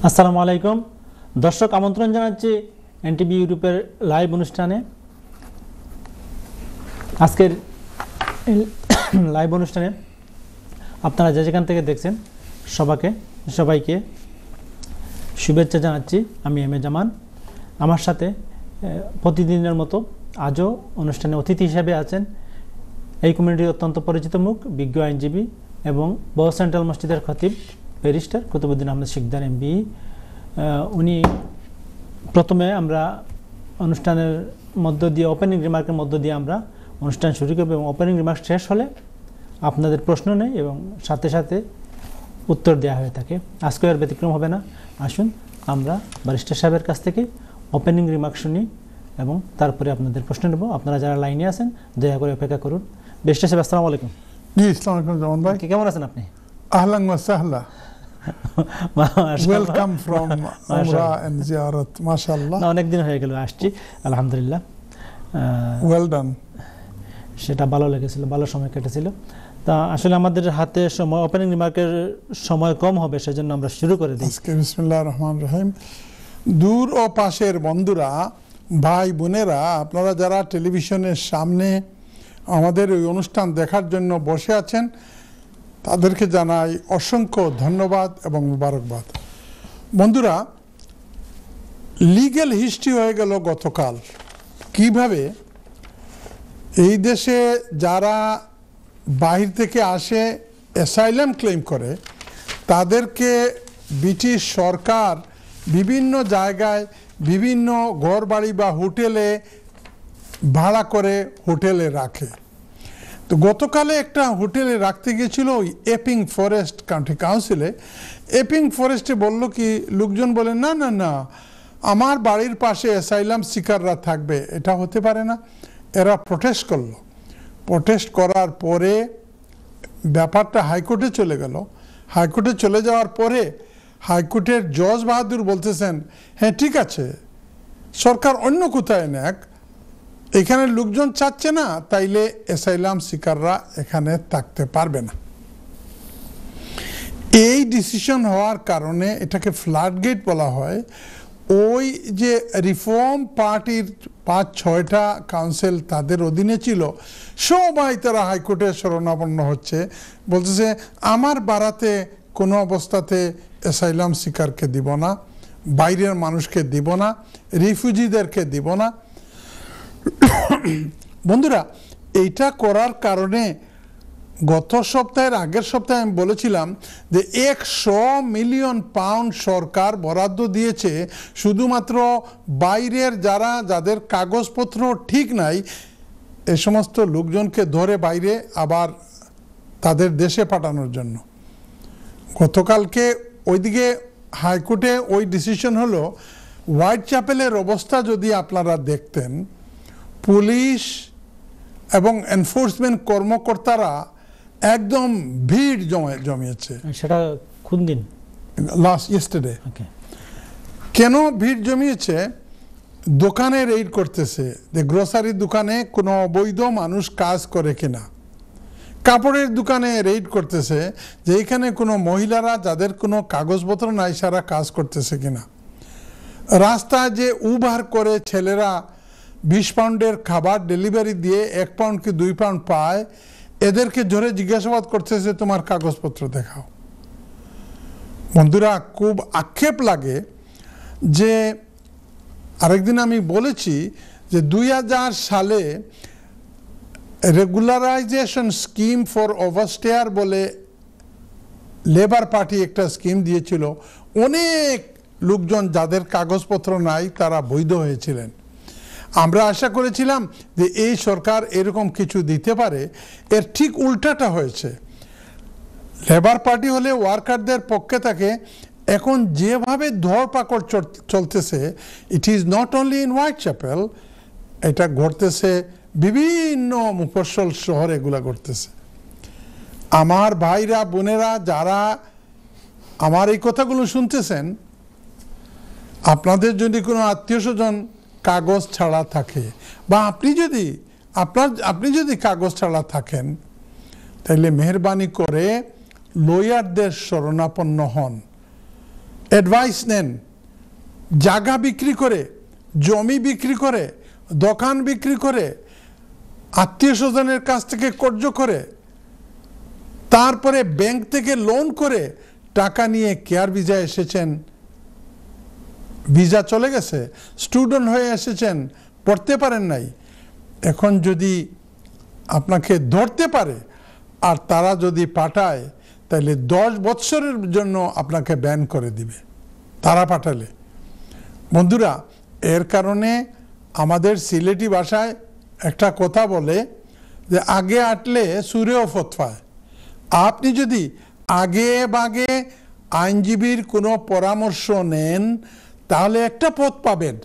আসসালামু আলাইকুম দর্শক, আমন্ত্রণ জানাচ্ছি এনটিভি ইউটিউবের লাইভ অনুষ্ঠানে। আজকের লাইভ অনুষ্ঠানে আপনারা যে যেখান থেকে দেখছেন সবাইকে শুভেচ্ছা জানাচ্ছি। আমি এম এ জামান। আমার সাথে প্রতিদিনের মতো আজও অনুষ্ঠানে অতিথি হিসেবে আছেন এই কমিউনিটির অত্যন্ত পরিচিত মুখ, বিজ্ঞ আইনজীবী এবং বড় সেন্ট্রাল মসজিদের খতিব ব্যারিস্টার কুতুবুদ্দিন আহমেদ শিকদার এমবি। উনি প্রথমে আমরা অনুষ্ঠানের মধ্য দিয়ে ওপেনিং রিমার্কের মধ্য দিয়ে আমরা অনুষ্ঠান শুরু করব এবং ওপেনিং রিমার্ক শেষ হলে আপনাদের প্রশ্ন নেই এবং সাথে সাথে উত্তর দেওয়া হয়ে থাকে। আজকে আর ব্যতিক্রম হবে না। আসুন আমরা ব্যারিস্টার সাহেবের কাছ থেকে ওপেনিং রিমার্ক শুনি এবং তারপরে আপনাদের প্রশ্ন নেব। আপনারা যারা লাইনে আছেন দয়া করে অপেক্ষা করুন। ব্যারিস্টার সাহেব, আসসালামু আলাইকুম। জি, আসসালামু আলাইকুম জামান ভাই। কেমন আছেন আপনি? আহলান ওয়া সাহলা। ওয়েলকাম ফ্রম উমরা এন্ড জিয়ারত। মাশাআল্লাহ, অনেক দিন হয়ে গেল আসছি, আলহামদুলিল্লাহ। Well done. সেটা ভালো লেগেছিল, ভালো সময় কেটেছিল। তা আসলে আমাদের হাতে সময় ওপেনিং রিমার্কের সময় কম হবে, সেজন্য আমরা শুরু করে দিই। বিসমিল্লাহির রহমানির রহিম। দূর ও পাশের বন্ধুরা, ভাই বোনেরা, আপনারা যারা টেলিভিশনের সামনে আমাদের এই অনুষ্ঠান দেখার জন্য বসে আছেন, তাদেরকে জানাই অসংখ্য ধন্যবাদ এবং মুবারকবাদ। বন্ধুরা, লিগ্যাল হিস্ট্রি হয়ে গেল গতকাল। কিভাবে এই দেশে যারা বাহির থেকে আসে অ্যাসাইলাম ক্লেম করে, তাদেরকে ব্রিটিশ সরকার বিভিন্ন জায়গায় বিভিন্ন ঘরবাড়ি বা হোটেলে ভাড়া করে হোটেলে রাখে। তো গতকালে একটা হোটেলে রাখতে গিয়েছিল ওই এপিং ফরেস্ট কাউন্টি কাউন্সিলে। এপিং ফরেস্টে বলল কি, লোকজন বলে না না না, আমার বাড়ির পাশে অ্যাসাইলাম সিকাররা থাকবে, এটা হতে পারে না। এরা প্রোটেস্ট করলো। প্রোটেস্ট করার পরে ব্যাপারটা হাইকোর্টে চলে গেল। হাইকোর্টে চলে যাওয়ার পরে হাইকোর্টের জজ বাহাদুর বলতেছেন, হ্যাঁ ঠিক আছে, সরকার অন্য কোথায় নেক, এখানে লোকজন চাচ্ছে না, তাইলে অ্যাসাইলাম সিকাররা এখানে থাকতে পারবে না। এই ডিসিশন হওয়ার কারণে এটাকে ফ্লাড গেট বলা হয়। ওই যে রিফর্ম পার্টির ৫-৬টা কাউন্সিল তাদের অধীনে ছিল, সবাই তারা হাইকোর্টে শরণাপন্ন হচ্ছে, বলতেছে আমার বাড়াতে কোনো অবস্থাতে অ্যাসাইলাম সিকারকে দিব না, বাইরের মানুষকে দিব না, রিফিউজিদেরকে দিব না। বন্ধুরা, এইটা করার কারণে গত সপ্তাহের আগের সপ্তাহে আমি বলেছিলাম যে ১০০ মিলিয়ন পাউন্ড সরকার বরাদ্দ দিয়েছে শুধুমাত্র বাইরের যাদের কাগজপত্র ঠিক নাই, এ সমস্ত লোকজনকে ধরে বাইরে আবার তাদের দেশে পাঠানোর জন্য। গতকালকে ওইদিকে হাইকোর্টে ওই ডিসিশন হলো। হোয়াইট চ্যাপেলের অবস্থা যদি আপনারা দেখতেন, পুলিশ এবং এনফোর্সমেন্ট কর্মকর্তারা একদম ভিড় জমিয়েছে। সেটা কোন দিন? Last yesterday. কেন ভিড় জমিয়েছে? দোকানে রেইড করতেছে যে গ্রোসারি দোকানে কোনো অবৈধ মানুষ কাজ করে কিনা, কাপড়ের দোকানে রেইড করতেছে যে এখানে কোনো মহিলারা যাদের কোনো কাগজপত্র নাই সারা কাজ করতেছে কিনা, রাস্তায় যে উবার করে ছেলেরা ২০ পাউন্ডের খাবার ডেলিভারি দিয়ে ১ পাউন্ড কি ২ পাউন্ড পায়, এদেরকে ধরে জিজ্ঞাসাবাদ করতেছে তোমার কাগজপত্র দেখাও। বন্ধুরা, খুব আক্ষেপ লাগে যে আরেকদিন আমি বলেছি যে ২০০০ সালে রেগুলারাইজেশন স্কিম ফর ওভারস্টেয়ার বলে লেবার পার্টি একটা স্কিম দিয়েছিল। অনেক লোকজন যাদের কাগজপত্র নাই তারা বৈধ হয়েছিলেন। আমরা আশা করেছিলাম যে এই সরকার এরকম কিছু দিতে পারে, এর ঠিক উল্টাটা হয়েছে। লেবার পার্টি হলে ওয়ার্কারদের পক্ষে থাকে। এখন যেভাবে ধরপাকড় চলতেছে, it is not only in Whitechapel, এটা ঘটতেছে বিভিন্ন মুফস্বল শহরে, এগুলা ঘটতেছে। আমার ভাইরা বোনেরা যারা আমার এই কথাগুলো শুনতেছেন, আপনাদের যদি কোনো আত্মীয় স্বজন কাগজ ছাড়া থাকে বা আপনি যদি কাগজ ছাড়া থাকেন, তাহলে মেহরবানি করে লয়ারদের শরণাপন্ন হন। অ্যাডভাইস নেন, জায়গা বিক্রি করে, জমি বিক্রি করে, দোকান বিক্রি করে, আত্মীয় স্বজনের কাছ থেকে কর্জ করে, তারপরে ব্যাংক থেকে লোন করে টাকা নিয়ে কেয়ার ভিসা এসেছেন, ভিসা চলে গেছে, স্টুডেন্ট হয়ে এসেছেন, পড়তে পারেন নাই, এখন যদি আপনাকে ধরতে পারে আর তারা যদি পাঠায় তাহলে 10 বছরের জন্য আপনাকে ব্যান করে দিবে তারা পাঠালে। বন্ধুরা, এর কারণে আমাদের সিলেটি ভাষায় একটা কথা বলে যে আগে আটলে সুরেও ফতফায়। আপনি যদি আগে বাগে আইনজীবীর কোনো পরামর্শ নেন তাহলে একটা পথ পাবেন,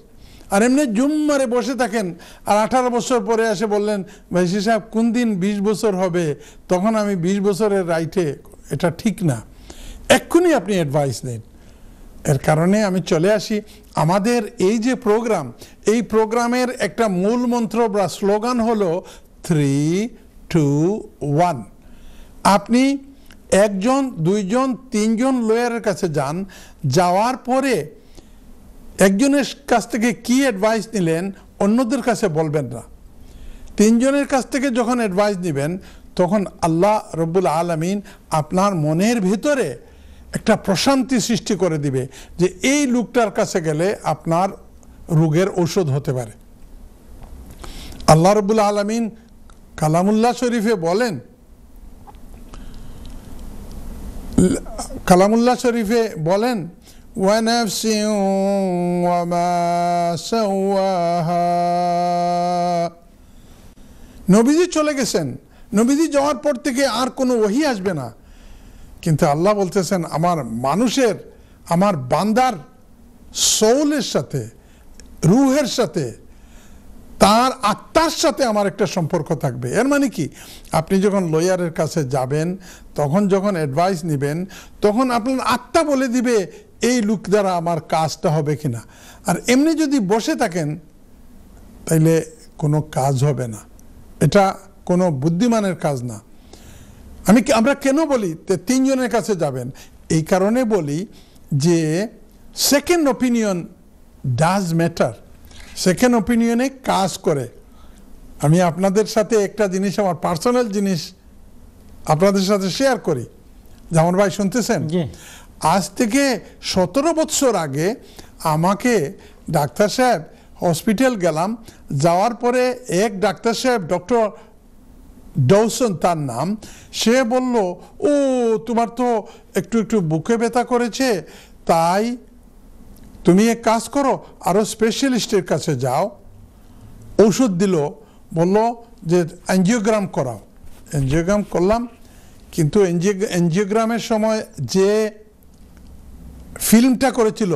আর এমনি জুম মারে বসে থাকেন আর 18 বছর পরে এসে বললেন ভাইসি সাহেব কোন দিন 20 বছর হবে, তখন আমি 20 বছরের রাইটে, এটা ঠিক না। এক্ষুনি আপনি অ্যাডভাইস নিন। এর কারণে আমি চলে আসি আমাদের এই যে প্রোগ্রাম, এই প্রোগ্রামের একটা মূল মন্ত্র বা স্লোগান হলো 3, 2, 1। আপনি 1 জন, 2 জন, 3 জন লয়ারের কাছে যান, যাওয়ার পরে একজনের কাছ থেকে কি অ্যাডভাইস নিলেন অন্যদের কাছে বলবেন না। 3 জনের কাছ থেকে যখন অ্যাডভাইস নেবেন তখন আল্লাহ রব্বুল আলামিন আপনার মনের ভিতরে একটা প্রশান্তি সৃষ্টি করে দিবে যে এই লোকটার কাছে গেলে আপনার রোগের ঔষধ হতে পারে। আল্লাহ রব্বুল আলামিন কালামুল্লাহ শরীফে বলেন, কালামুল্লাহ শরীফে বলেন وَنَفْسٍ وَمَا سَوَّاهَا। নবীজি চলে গেছেন, নবীজি যাওয়ার পর থেকে আর কোনো ওহী আসবে না, কিন্তু আল্লাহ বলতেছেন আমার মানুষের, আমার বান্দার সোলের সাথে, রুহের সাথে, তার আত্মার সাথে আমার একটা সম্পর্ক থাকবে। এর মানে কি, আপনি যখন লয়ারের কাছে যাবেন, তখন যখন অ্যাডভাইস নেবেন, তখন আপনার আত্মা বলে দিবে এই লোক দ্বারা আমার কাজটা হবে কিনা। আর এমনি যদি বসে থাকেন তাইলে কোনো কাজ হবে না, এটা কোনো বুদ্ধিমানের কাজ না। আমরা কেন বলি 3 জনের কাছে যাবেন, এই কারণে বলি যে second opinion does matter, second ওপিনিয়নে কাজ করে। আমি আপনাদের সাথে একটা জিনিস, আমার পার্সোনাল জিনিস আপনাদের সাথে শেয়ার করি। জামান ভাই শুনতেছেন? আজ থেকে 17 বছর আগে আমাকে ডাক্তার সাহেব হসপিটাল গেলাম, যাওয়ার পরে এক ডাক্তার সাহেব, ডক্টর ডৌসন তার নাম, সে বলল ও তোমার তো একটু একটু বুকে ব্যথা করেছে, তাই তুমি এক কাজ করো আরও স্পেশালিস্টের কাছে যাও। ওষুধ দিল, বলল যে এনজিওগ্রাম করাও। এনজিওগ্রাম করলাম, কিন্তু এনজিওগ্রামের সময় যে ফিল্মটা করেছিল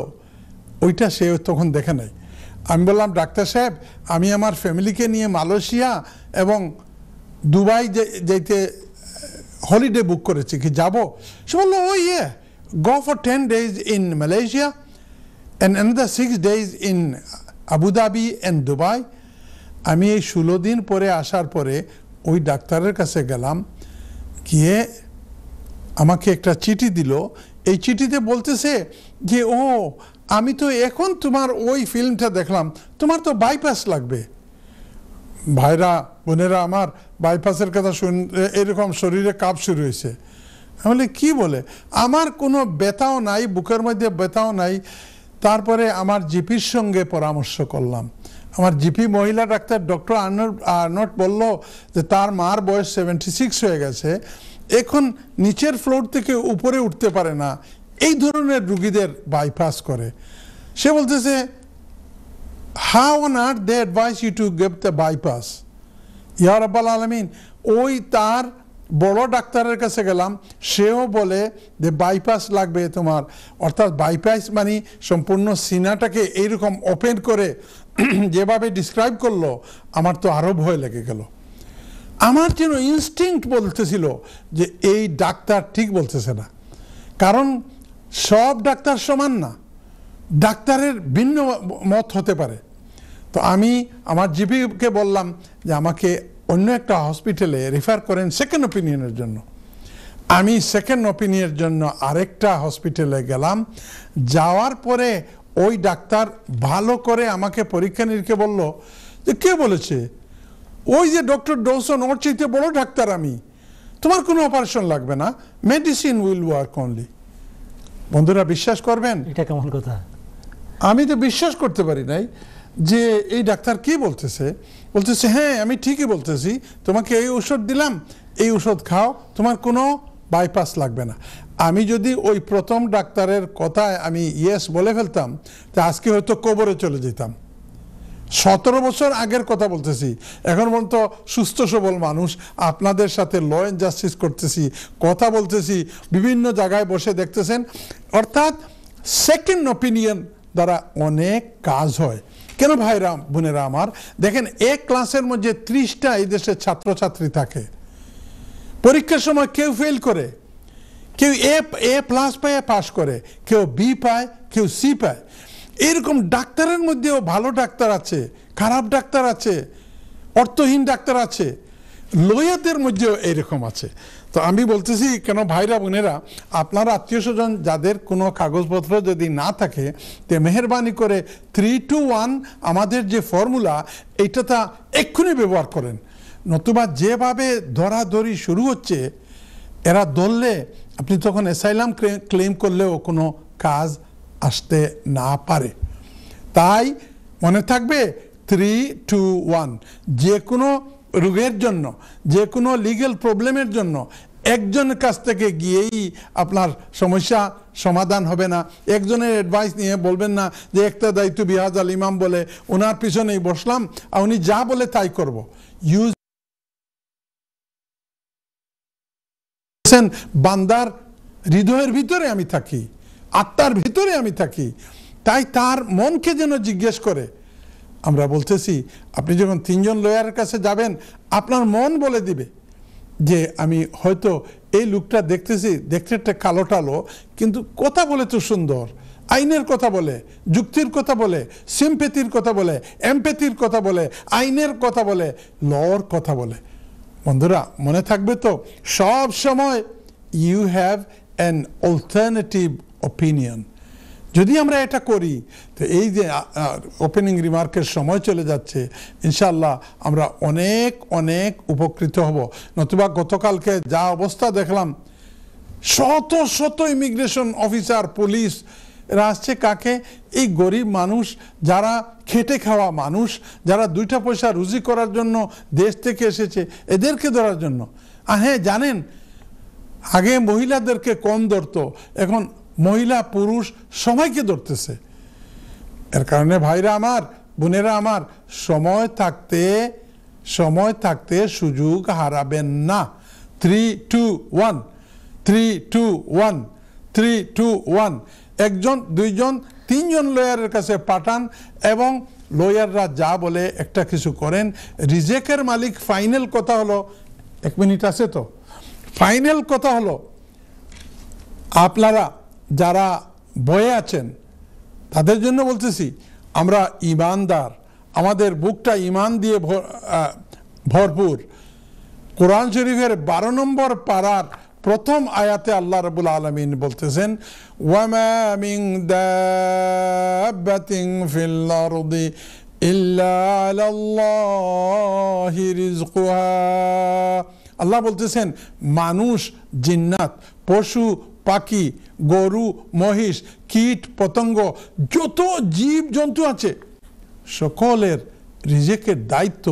ওইটা সে তখন দেখে নাই। আমি বললাম ডাক্তার সাহেব আমি আমার ফ্যামিলিকে নিয়ে মালয়েশিয়া এবং দুবাই যেতে হলিডে বুক করেছি, কি যাব? সে বললো ও ইয়ে, go for 10 days in Malaysia and another 6 days in Abu Dhabi and Dubai। আমি এই 16 দিন পরে আসার পরে ওই ডাক্তারের কাছে গেলাম, গিয়ে আমাকে একটা চিঠি দিল। এই চিঠিতে বলতেছে যে ও আমি তো এখন তোমার ওই ফিল্মটা দেখলাম, তোমার তো বাইপাস লাগবে। ভাইরা বোনেরা আমার, বাইপাসের কথা এরকম শরীরে কাঁপ শুরু হয়েছে। আমি কি বলে, আমার কোনো ব্যথাও নাই, বুকের মধ্যে ব্যথাও নাই। তারপরে আমার জিপির সঙ্গে পরামর্শ করলাম। আমার জিপি মহিলা ডাক্তার ডক্টর আর্নট বলল যে তার মার বয়স 76 হয়ে গেছে, এখন নিচের ফ্লোর থেকে উপরে উঠতে পারে না, এই ধরনের রুগীদের বাইপাস করে। সে বলতেছে how on earth they advise you to give the bypass. ইয়া রাব্বাল আলামিন, ওই তার বড় ডাক্তারের কাছে গেলাম, সেও বলে যে বাইপাস লাগবে তোমার। অর্থাৎ বাইপাস মানে সম্পূর্ণ সিনাটাকে এইরকম ওপেন করে যেভাবে ডিসক্রাইব করলো, আমার তো আরও ভয় লেগে গেল। আমার যেন ইনস্টিংক্ট বলতেছিল যে এই ডাক্তার ঠিক বলতেছে না, কারণ সব ডাক্তার সমান না, ডাক্তারের ভিন্ন মত হতে পারে। তো আমি আমার জিপিকে বললাম যে আমাকে অন্য একটা হসপিটালে রেফার করেন সেকেন্ড ওপিনিয়নের জন্য। আমি সেকেন্ড ওপিনিয়নের জন্য আরেকটা হসপিটালে গেলাম, যাওয়ার পরে ওই ডাক্তার ভালো করে আমাকে পরীক্ষা নিরীক্ষা বলল যে কে বলেছে, ওই যে ডক্টর ডোসন, ওর চাইতে বড় ডাক্তার আমি, তোমার কোনো অপারেশন লাগবে না, মেডিসিন উইল ওয়ার্ক অনলি। বন্ধুরা বিশ্বাস করবেন? এটা কেমন কথা? আমি তো বিশ্বাস করতে পারি নাই যে এই ডাক্তার কি বলতেছে। বলতেছে হ্যাঁ আমি ঠিকই বলতেছি, তোমাকে এই ওষুধ দিলাম, এই ওষুধ খাও, তোমার কোনো বাইপাস লাগবে না। আমি যদি ওই প্রথম ডাক্তারের কথায় আমি ইয়েস বলে ফেলতাম, তা আজকে হয়তো কবরে চলে যেতাম। 17 বছর আগের কথা বলতেছি, এখন পর্যন্ত সুস্থ সবল মানুষ, আপনাদের সাথে ল অ্যান্ড জাস্টিস করতেছি, কথা বলতেছি, বিভিন্ন জায়গায় বসে দেখতেছেন। অর্থাৎ সেকেন্ড ওপিনিয়ন দ্বারা অনেক কাজ হয়। কেন ভাইরা বোনেরা আমার, দেখেন এক ক্লাসের মধ্যে 30টা এই দেশের ছাত্রছাত্রী থাকে, পরীক্ষার সময় কেউ ফেল করে, কেউ এ প্লাস পায় পাস করে, কেউ বি পায়, কেউ সি পায়। এরকম ডাক্তারের মধ্যেও ভালো ডাক্তার আছে, খারাপ ডাক্তার আছে, অর্থহীন ডাক্তার আছে, লয়ারদের মধ্যেও এরকম আছে। তো আমি বলতেছি কেন ভাইরা বোনেরা, আপনার আত্মীয় স্বজন যাদের কোনো কাগজপত্র যদি না থাকে, তে মেহরবানি করে 3-2-1 আমাদের যে ফর্মুলা, এইটা তা এক্ষুনি ব্যবহার করেন। নতুবা যেভাবে ধরাধরি শুরু হচ্ছে, এরা ধরলে আপনি তখন অ্যাসাইলাম ক্লেম করলেও কোনো কাজ আসতে না পারে। তাই মনে থাকবে 3-2-1, যে কোনো রোগের জন্য, যে কোনো লিগ্যাল প্রবলেমের জন্য একজনের কাছ থেকে গিয়েই আপনার সমস্যা সমাধান হবে না। একজনের অ্যাডভাইস নিয়ে বলবেন না যে একটা দায়িত্ব বিহাজ আল ইমাম বলে ওনার পিছনেই বসলাম আর উনি যা বলে তাই করব। ইউজ বান্দার হৃদয়ের ভিতরে আমি থাকি, আত্মার ভিতরে আমি থাকি, তাই তার মনকে যেন জিজ্ঞেস করে। আমরা বলতেছি আপনি যখন 3 জন লয়ারের কাছে যাবেন, আপনার মন বলে দিবে যে আমি হয়তো এই লোকটা দেখতেছি, দেখতে একটা কালো টালো, কিন্তু কথা বলে তো সুন্দর, আইনের কথা বলে, যুক্তির কথা বলে, সিম্প্যাথির কথা বলে, এমপ্যাথির কথা বলে, আইনের কথা বলে, লর কথা বলে। বন্ধুরা মনে থাকবে তো, সব সময় you have an alternative opinion. যদি আমরা এটা করি, তো এই যে ওপেনিং রিমার্কের সময় চলে যাচ্ছে, ইনশাআল্লাহ আমরা অনেক অনেক উপকৃত হব। নতুবা গতকালকে যা অবস্থা দেখলাম, শত শত ইমিগ্রেশন অফিসার, পুলিশ এরা আসছে কাকে? এই গরিব মানুষ, যারা খেটে খাওয়া মানুষ, যারা 2টা পয়সা রুজি করার জন্য দেশ থেকে এসেছে, এদেরকে ধরার জন্য। আর হ্যাঁ জানেন, আগে মহিলাদেরকে কম ধরতো, এখন মহিলা পুরুষ সবাইকে ধরতেছে। এর কারণে ভাইরা আমার, বোনেরা আমার, সময় থাকতে সুযোগ হারাবেন না। 3-2-1, 3-2-1, 3-2-1। 1 জন, 2 জন, 3 জন লয়ারের কাছে পাঠান এবং লয়াররা যা বলে একটা কিছু করেন। রিজেকের মালিক ফাইনাল কথা হলো, 1 মিনিট আছে তো, ফাইনাল কথা হলো, আপনারা যারা বয়ে আছেন তাদের জন্য বলতেছি, আমরা ঈমানদার, আমাদের বুকটা ঈমান দিয়ে ভরপুর। কোরআন শরীফের 12 নম্বর পারার প্রথম আয়াতে আল্লাহ রাব্বুল আলামিন বলতেছেন, ওয়ামা মিন দাব্বাতিন ফিল আরদি ইল্লা আলাল্লাহি রিজকুহা। আল্লাহ বলতেছেন, মানুষ, জিন্নাত, পশু পাখি, গরু মহিষ, কীট পতঙ্গ, যত জীব জন্তু আছে, সকলের রিজেকের দায়িত্ব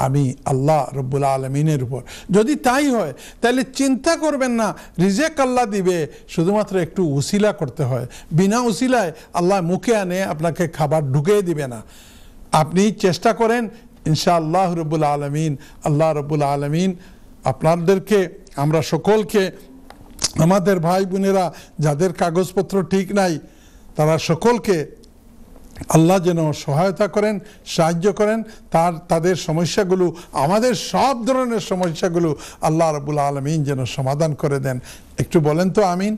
আমি আল্লাহ রব্বুল আলমিনের উপর। যদি তাই হয় তাহলে চিন্তা করবেন না রিজেক আল্লাহ দিবে, শুধুমাত্র একটু উসিলা করতে হয়। বিনা উসিলায় আল্লাহ মুখে আনে আপনাকে খাবার ঢুকিয়ে দিবে না। আপনি চেষ্টা করেন, ইনশাআল্লাহ রব্বুল আলমিন, আল্লাহ রব্বুল আলমিন আপনাদেরকে, আমরা সকলকে, আমাদের ভাই বোনেরা যাদের কাগজপত্র ঠিক নাই, তারা সকলকে আল্লাহ যেন সহায়তা করেন, সাহায্য করেন, তাদের সমস্যাগুলো, আমাদের সব ধরনের সমস্যাগুলো আল্লাহ রাব্বুল আলামিন যেন সমাধান করে দেন। একটু বলেন তো আমিন।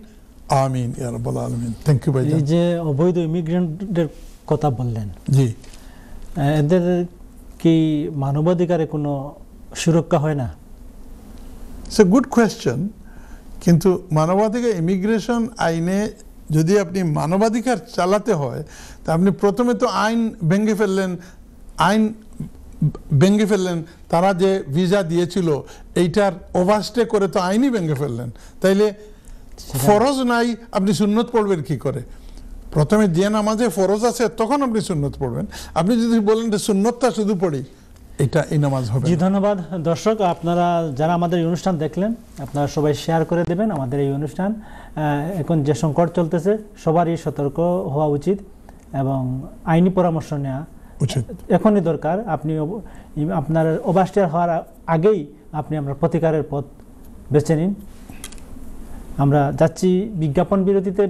আমিন ইয়া রাব্বুল আলামিন। থ্যাংক ইউ ভাই। এই যে অবৈধ ইমিগ্রেন্টের কথা বললেন, জি, এদের কি মানবাধিকারে কোনো সুরক্ষা হয় না? It's a good question. কিন্তু মানবাধিকার ইমিগ্রেশন আইনে যদি আপনি মানবাধিকার চালাতে হয় তা আপনি প্রথমে তো আইন ভেঙে ফেললেন তারা যে ভিসা দিয়েছিল এইটার ওভারস্টে করে তো আইনই ভেঙে ফেললেন। তাইলে ফরজ নাই, আপনি সুন্নত পড়বেন কি করে? প্রথমে যে নামাজে ফরজ আছে তখন আপনি সুন্নত পড়বেন। আপনি যদি বলেন যে সুন্নতটা শুধু পড়ি, এটা এই নামাজ হবে। জি ধন্যবাদ দর্শক, আপনারা যারা আমাদের এই অনুষ্ঠান দেখলেন আপনারা সবাই শেয়ার করে দেবেন আমাদের এই অনুষ্ঠান। এখন যে সংকট চলতেছে সবারই সতর্ক হওয়া উচিত এবং আইনি পরামর্শ নেওয়া উচিত এখনই দরকার। আপনি আপনার ওভারস্টেয়ার হওয়ার আগেই আমরা প্রতিকারের পথ বেছে নিন। আমরা যাচ্ছি বিজ্ঞাপন বিরতিতে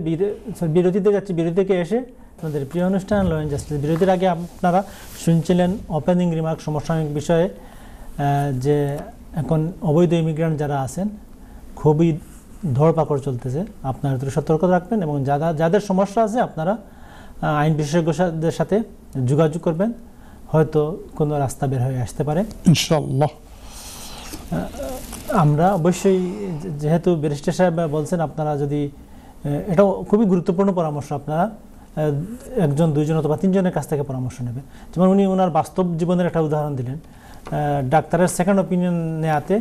যাচ্ছি। বিরতি থেকে এসে আমাদের প্রিয় অনুষ্ঠান ল অ্যান্ড জাস্টিস। বিরতির আগে আপনারা শুনছিলেন ওপেনিং রিমার্ক সমসাময়িক বিষয়ে, যে এখন অবৈধ ইমিগ্রেন্ট যারা আছেন খুবই ধরপাকড় চলতেছে। আপনারা একটু সতর্ক রাখবেন এবং যাদের সমস্যা আছে আপনারা আইন বিশেষজ্ঞদের সাথে যোগাযোগ করবেন, হয়তো কোনো রাস্তা বের হয়ে আসতে পারে ইনশাআল্লাহ। আমরা অবশ্যই, যেহেতু ব্যারিস্টার সাহেব বলছেন, আপনারা যদি এটা খুবই গুরুত্বপূর্ণ পরামর্শ, আপনারা একজন দুইজন অথবা তিনজনের কাছ থেকে পরামর্শ নেবেন। যেমন উনি ওনার বাস্তব জীবনের একটা উদাহরণ দিলেন, ডাক্তারের সেকেন্ড ওপিনিয়ন নেওয়াতে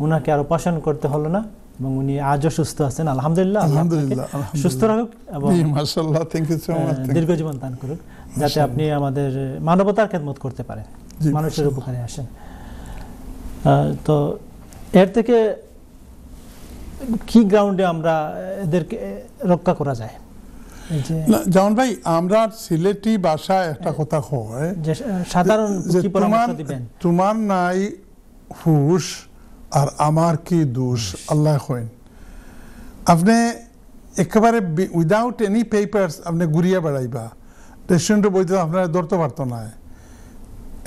ওনাকে আর অপারেশন করতে হলো না এবং উনি আজও সুস্থ আছেন আলহামদুলিল্লাহ। সুস্থ রাখুক এবং দীর্ঘ জীবন দান করুক, যাতে আপনি আমাদের মানবতার খেদমত করতে পারেন, মানুষের উপকারে আসেন। তো এর থেকে কি গ্রাউন্ডে আমরা এদেরকে রক্ষা করা যায়? জামান ভাই, আমরা সিলেটি ভাষায় একটা কথা হয় যে সাধারণ কি পরামর্শ দিবেন? তোমার নাই হুশ আর আমার কি দোষ, আল্লাহ কইন। আপনি একেবারে উইদাউট এনি পেপারস আপনি ঘুরিয়ে বেড়াইবা, রেস্টুরেন্টে বইতে আপনার ধরতে পারতো না।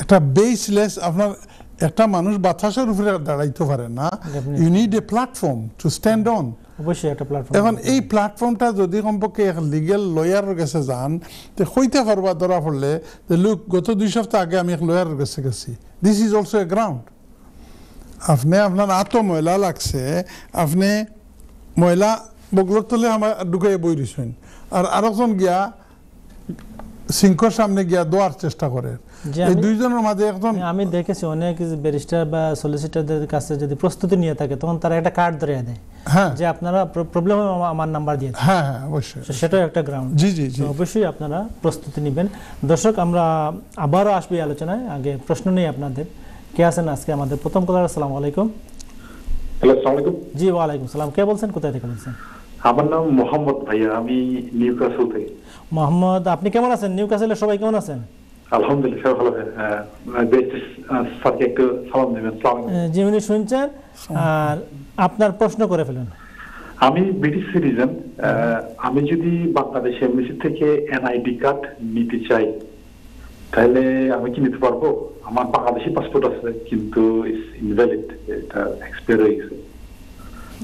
একটা বেসলেস, আপনার একটা মানুষ বাতাসের উপরে দাঁড়াইতে পারে না। You need a platform to stand on. অবশ্যই একটা প্ল্যাটফর্ম। এখন এই প্ল্যাটফর্মটা যদি কমপক্ষে লিগেল লয়ারের কাছে যান, তো হইতে পারবা ধরা পড়লে যে লোক গত 2 সপ্তাহ আগে আমি এক লয়ারের কাছে গেছি। This is also a ground. আপনি আপনার ময়লা লাগছে, আপনি ময়লা বগলোর তলে আমার ঢুকাইয়া বই দিছেন, আর আরেকজন গিয়া সিঙ্কর সামনে গিয়া দোয়ার চেষ্টা করে। এই দুইজনের মাঝে একজন, আমি দেখেছি অনেক ব্যারিস্টার বা সলিসিটরদের কাছে যদি প্রস্তুতি নিয়ে থাকে তখন তারা একটা কার্ড ধরে দেয় যে আপনারা প্রবলেম আমার নাম্বার দিয়ে দেন। হ্যাঁ হ্যাঁ, অবশ্যই সেটাও একটা গ্রাউন্ড। জি জি জি, অবশ্যই আপনারা প্রস্তুতি নেবেন। দর্শক, আমরা আবারও আসবো এই আলোচনায়। আগে প্রশ্ন নেই আপনাদের। কে আছেন আজকে আমাদের প্রথম কলার? আসসালামু আলাইকুম। হ্যালো, আসসালামু আলাইকুম। জি ওয়ালাইকুম সালাম। কে বলছেন, কোথায় থেকে বলছেন? আমার নাম মোহাম্মদ ভাইয়া, আমি নিউক্যাসল থেকে। মোহাম্মদ, আপনি কেমন আছেন? নিউক্যাসলের সবাই কেমন আছেন? আলহামদুলিল্লাহ ভালো। স্যারকে একটু সালাম দেবেন। জি, উনি শুনছেন, আর আপনার প্রশ্ন করে ফেলুন। আমি ব্রিটিশ সিটিজেন। আমি যদি বাংলাদেশ এমবিসি থেকে এনআইডি কার্ড নিতে চাই তাহলে আমি কি নিতে পারবো? আমার বাংলাদেশি পাসপোর্ট আছে কিন্তু ইটস ইনভ্যালিড, এটা এক্সপায়ার হয়ে গেছে।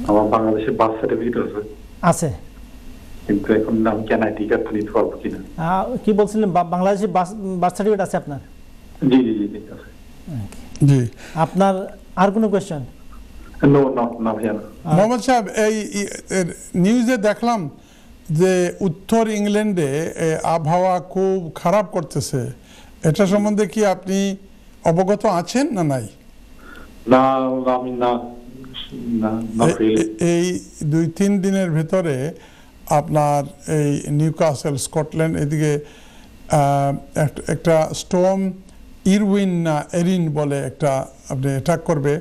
আমার বাংলাদেশের বার্থ সার্টিফিকেট আছে কিন্তু এখন আমি কি এনআইডি কার্ড নিতে পারবো কিনা? কি বলছিলেন, বাংলাদেশি বার্থ সার্টিফিকেট আছে আপনার? জি জি জি আছে। জি, আপনার আর কোনো কোয়েশ্চেন? নো নো না ভাইয়া। মোহাম্মদ সাহেব, এই নিউজে দেখলাম যে উত্তর ইংল্যান্ডে আবহাওয়া খুব খারাপ করতেছে, এটা সম্বন্ধে কি আপনি অবগত আছেন না নাই? না, আমি না। এই 2-3 দিনের ভেতরে আপনার এই নিউক্যাসল, স্কটল্যান্ড, এদিকে একটা স্টর্ম ইরউইন না এরিন বলে একটা আপনি অ্যাটাক করবে।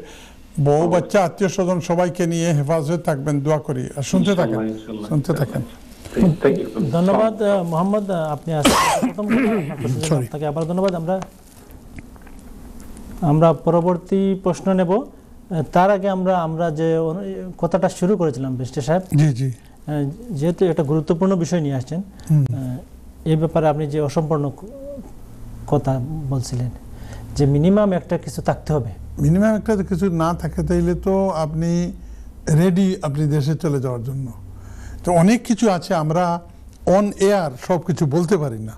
বউ বাচ্চা আত্মীয় স্বজন সবাইকে নিয়ে হেফাজতে থাকবেন, দোয়া করি। আর শুনতে থাকেন। ধন্যবাদ মোহাম্মদ, আপনি আপনাকে আবার ধন্যবাদ। আমরা পরবর্তী প্রশ্ন নেব। তার আগে আমরা যে কথাটা শুরু করেছিলাম ব্যারিস্টার সাহেব, জি জি, যেহেতু একটা গুরুত্বপূর্ণ বিষয় নিয়ে আসছেন, এই ব্যাপারে আপনি যে অসম্পূর্ণ কথা বলছিলেন যে মিনিমাম একটা কিছু থাকতে হবে। মিনিমাম একটা কিছু না থাকে তাইলে তো আপনি রেডি আপনি দেশে চলে যাওয়ার জন্য। তো অনেক কিছু আছে, আমরা অন এয়ার সব কিছু বলতে পারি না।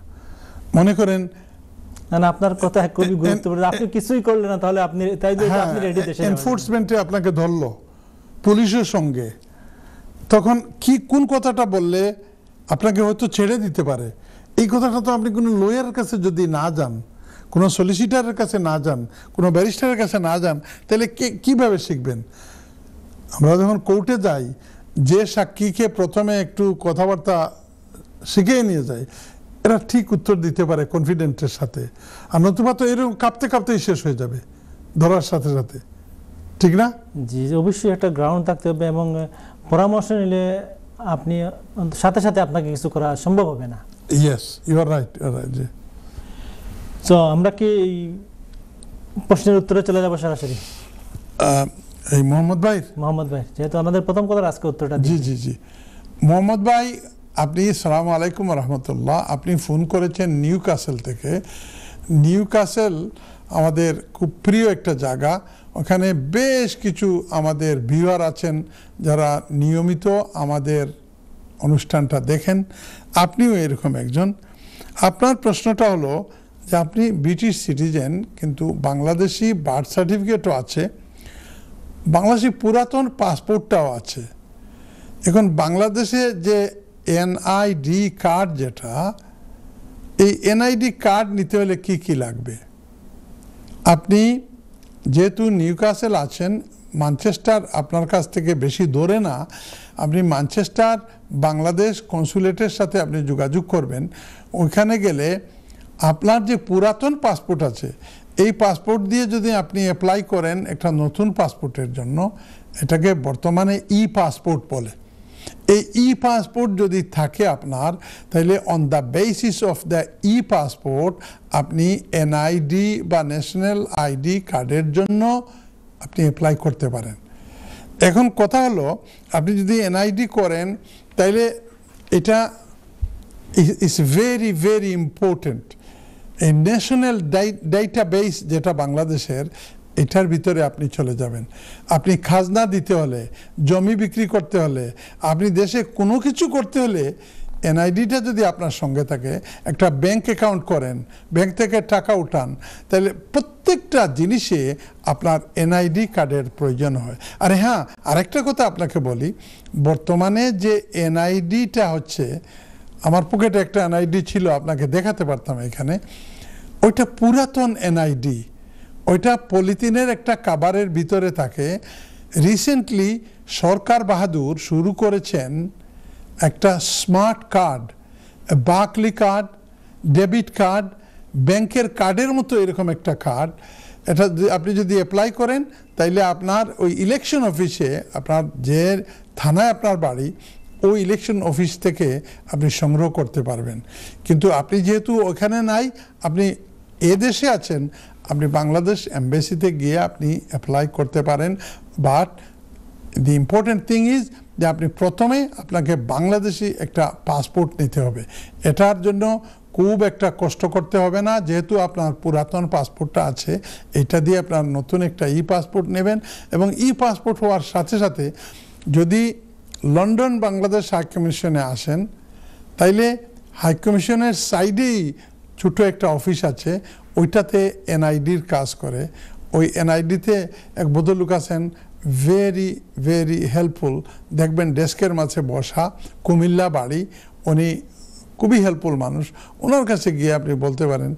মনে করেন, না, আপনার কথা খুবই গুরুত্বপূর্ণ। আপনি কিছুই করলেন না, তাহলে আপনি রেডি দেশে? এনফোর্সমেন্টে আপনাকে ধরলো পুলিশের সঙ্গে, তখন কোন কথাটা বললে আপনাকে হয়তো ছেড়ে দিতে পারে, এই কথাটা তো আপনি কোনো লয়ারের কাছে যদি না যান, কোনো সলিসিটারের কাছে না যান, কোনো ব্যারিস্টারের কাছে না যান, তাহলে কিভাবে শিখবেন? আমরা যখন কোর্টে যাই, যে সাক্ষীকে প্রথমে একটু কথাবার্তা শিখিয়ে নিয়ে যায়, এরা ঠিক উত্তর দিতে পারে কনফিডেন্টের সাথে, আর নতুবা তো এরকম কাঁপতে কাঁপতেই শেষ হয়ে যাবে ধরার সাথে সাথে, ঠিক না? জি, অবশ্যই একটা গ্রাউন্ড থাকতে হবে, এবং পরামর্শ নিলে আপনি সাথে সাথে আপনাকে কিছু করা সম্ভব হবে না। ইয়েস, ইউ আর রাইট, জি। তো আমরা কি এই প্রশ্নের উত্তরে চলে যাবো সরাসরি? এই মোহাম্মদ ভাই, যেহেতু আমাদের প্রথম কথার আজকে উত্তরটা জি জি জি, মোহাম্মদ ভাই, আপনি সালামু আলাইকুম রহমতুল্লাহ, আপনি ফোন করেছেন নিউ ক্যাসেল থেকে। নিউ ক্যাসেল আমাদের খুব প্রিয় একটা জায়গা, ওখানে বেশ কিছু আমাদের ভিউয়ার আছেন যারা নিয়মিত আমাদের অনুষ্ঠানটা দেখেন, আপনিও এরকম একজন। আপনার প্রশ্নটা হলো যে আপনি ব্রিটিশ সিটিজেন, কিন্তু বাংলাদেশি বার্থ সার্টিফিকেটও আছে, বাংলাদেশি পুরাতন পাসপোর্টটাও আছে। এখন বাংলাদেশে যে এনআইডি কার্ড, যেটা এই এনআইডি কার্ড নিতে হলে কি কি লাগবে? আপনি যেহেতু নিউ ক্যাসেল আছেন, ম্যানচেস্টার আপনার কাছ থেকে বেশি দূরে না, আপনি ম্যানচেস্টার বাংলাদেশ কনসুলেটের সাথে আপনি যোগাযোগ করবেন। ওইখানে গেলে আপনার যে পুরাতন পাসপোর্ট আছে, এই পাসপোর্ট দিয়ে যদি আপনি অ্যাপ্লাই করেন একটা নতুন পাসপোর্টের জন্য, এটাকে বর্তমানে পাসপোর্ট বলে। এই পাসপোর্ট যদি থাকে আপনার, তাহলে on the basis of the passport আপনি এনআইডি বা ন্যাশনাল আইডি কার্ডের জন্য আপনি অ্যাপ্লাই করতে পারেন। এখন কথা হলো, আপনি যদি এনআইডি করেন, তাইলে এটা ইজ ভেরি ভেরি ইম্পর্টেন্ট। এই ন্যাশনাল ডাটাবেস যেটা বাংলাদেশের, এটার ভিতরে আপনি চলে যাবেন। আপনি খাজনা দিতে হলে, জমি বিক্রি করতে হলে, আপনি দেশে কোনো কিছু করতে হলে, এনআইডিটা যদি আপনার সঙ্গে থাকে, একটা ব্যাংক অ্যাকাউন্ট করেন, ব্যাংক থেকে টাকা উঠান, তাহলে প্রত্যেকটা জিনিসে আপনার এনআইডি কার্ডের প্রয়োজন হয়। আর হ্যাঁ, আরেকটা কথা আপনাকে বলি, বর্তমানে যে এনআইডিটা হচ্ছে, আমার পকেটে একটা এনআইডি ছিল, আপনাকে দেখাতে পারতাম এখানে, ওইটা পুরাতন এনআইডি, ওইটা পলিথিনের একটা কাভারের ভিতরে থাকে। রিসেন্টলি সরকার বাহাদুর শুরু করেছেন একটা smart card, Barclaycard, debit card, ব্যাংকের কার্ডের মতো এরকম একটা কার্ড। এটা আপনি যদি অ্যাপ্লাই করেন, তাইলে আপনার ওই ইলেকশন অফিসে, আপনার যে থানায় আপনার বাড়ি, ওই ইলেকশন অফিস থেকে আপনি সংগ্রহ করতে পারবেন। কিন্তু আপনি যেহেতু ওখানে নাই, আপনি এদেশে আছেন, আপনি বাংলাদেশ এম্বাসিতে গিয়ে আপনি অ্যাপ্লাই করতে পারেন। But the important thing is যে আপনি প্রথমে আপনাকে বাংলাদেশি একটা পাসপোর্ট নিতে হবে। এটার জন্য খুব একটা কষ্ট করতে হবে না, যেহেতু আপনার পুরাতন পাসপোর্টটা আছে, এটা দিয়ে আপনার নতুন একটা পাসপোর্ট নেবেন। এবং পাসপোর্ট হওয়ার সাথে সাথে যদি লন্ডন বাংলাদেশ হাই কমিশনে আসেন, তাইলে হাই কমিশনের সাইডেই ছোটো একটা অফিস আছে, ওইটাতে এনআইডির কাজ করে। ওই এনআইডিতে এক ভদ্রলোক আছেন, ভেরি ভেরি হেল্পফুল, দেখবেন ডেস্কের মাঝে বসা, কুমিল্লা বাড়ি, উনি খুবই হেল্পফুল মানুষ। ওনার কাছে গিয়ে আপনি বলতে পারেন,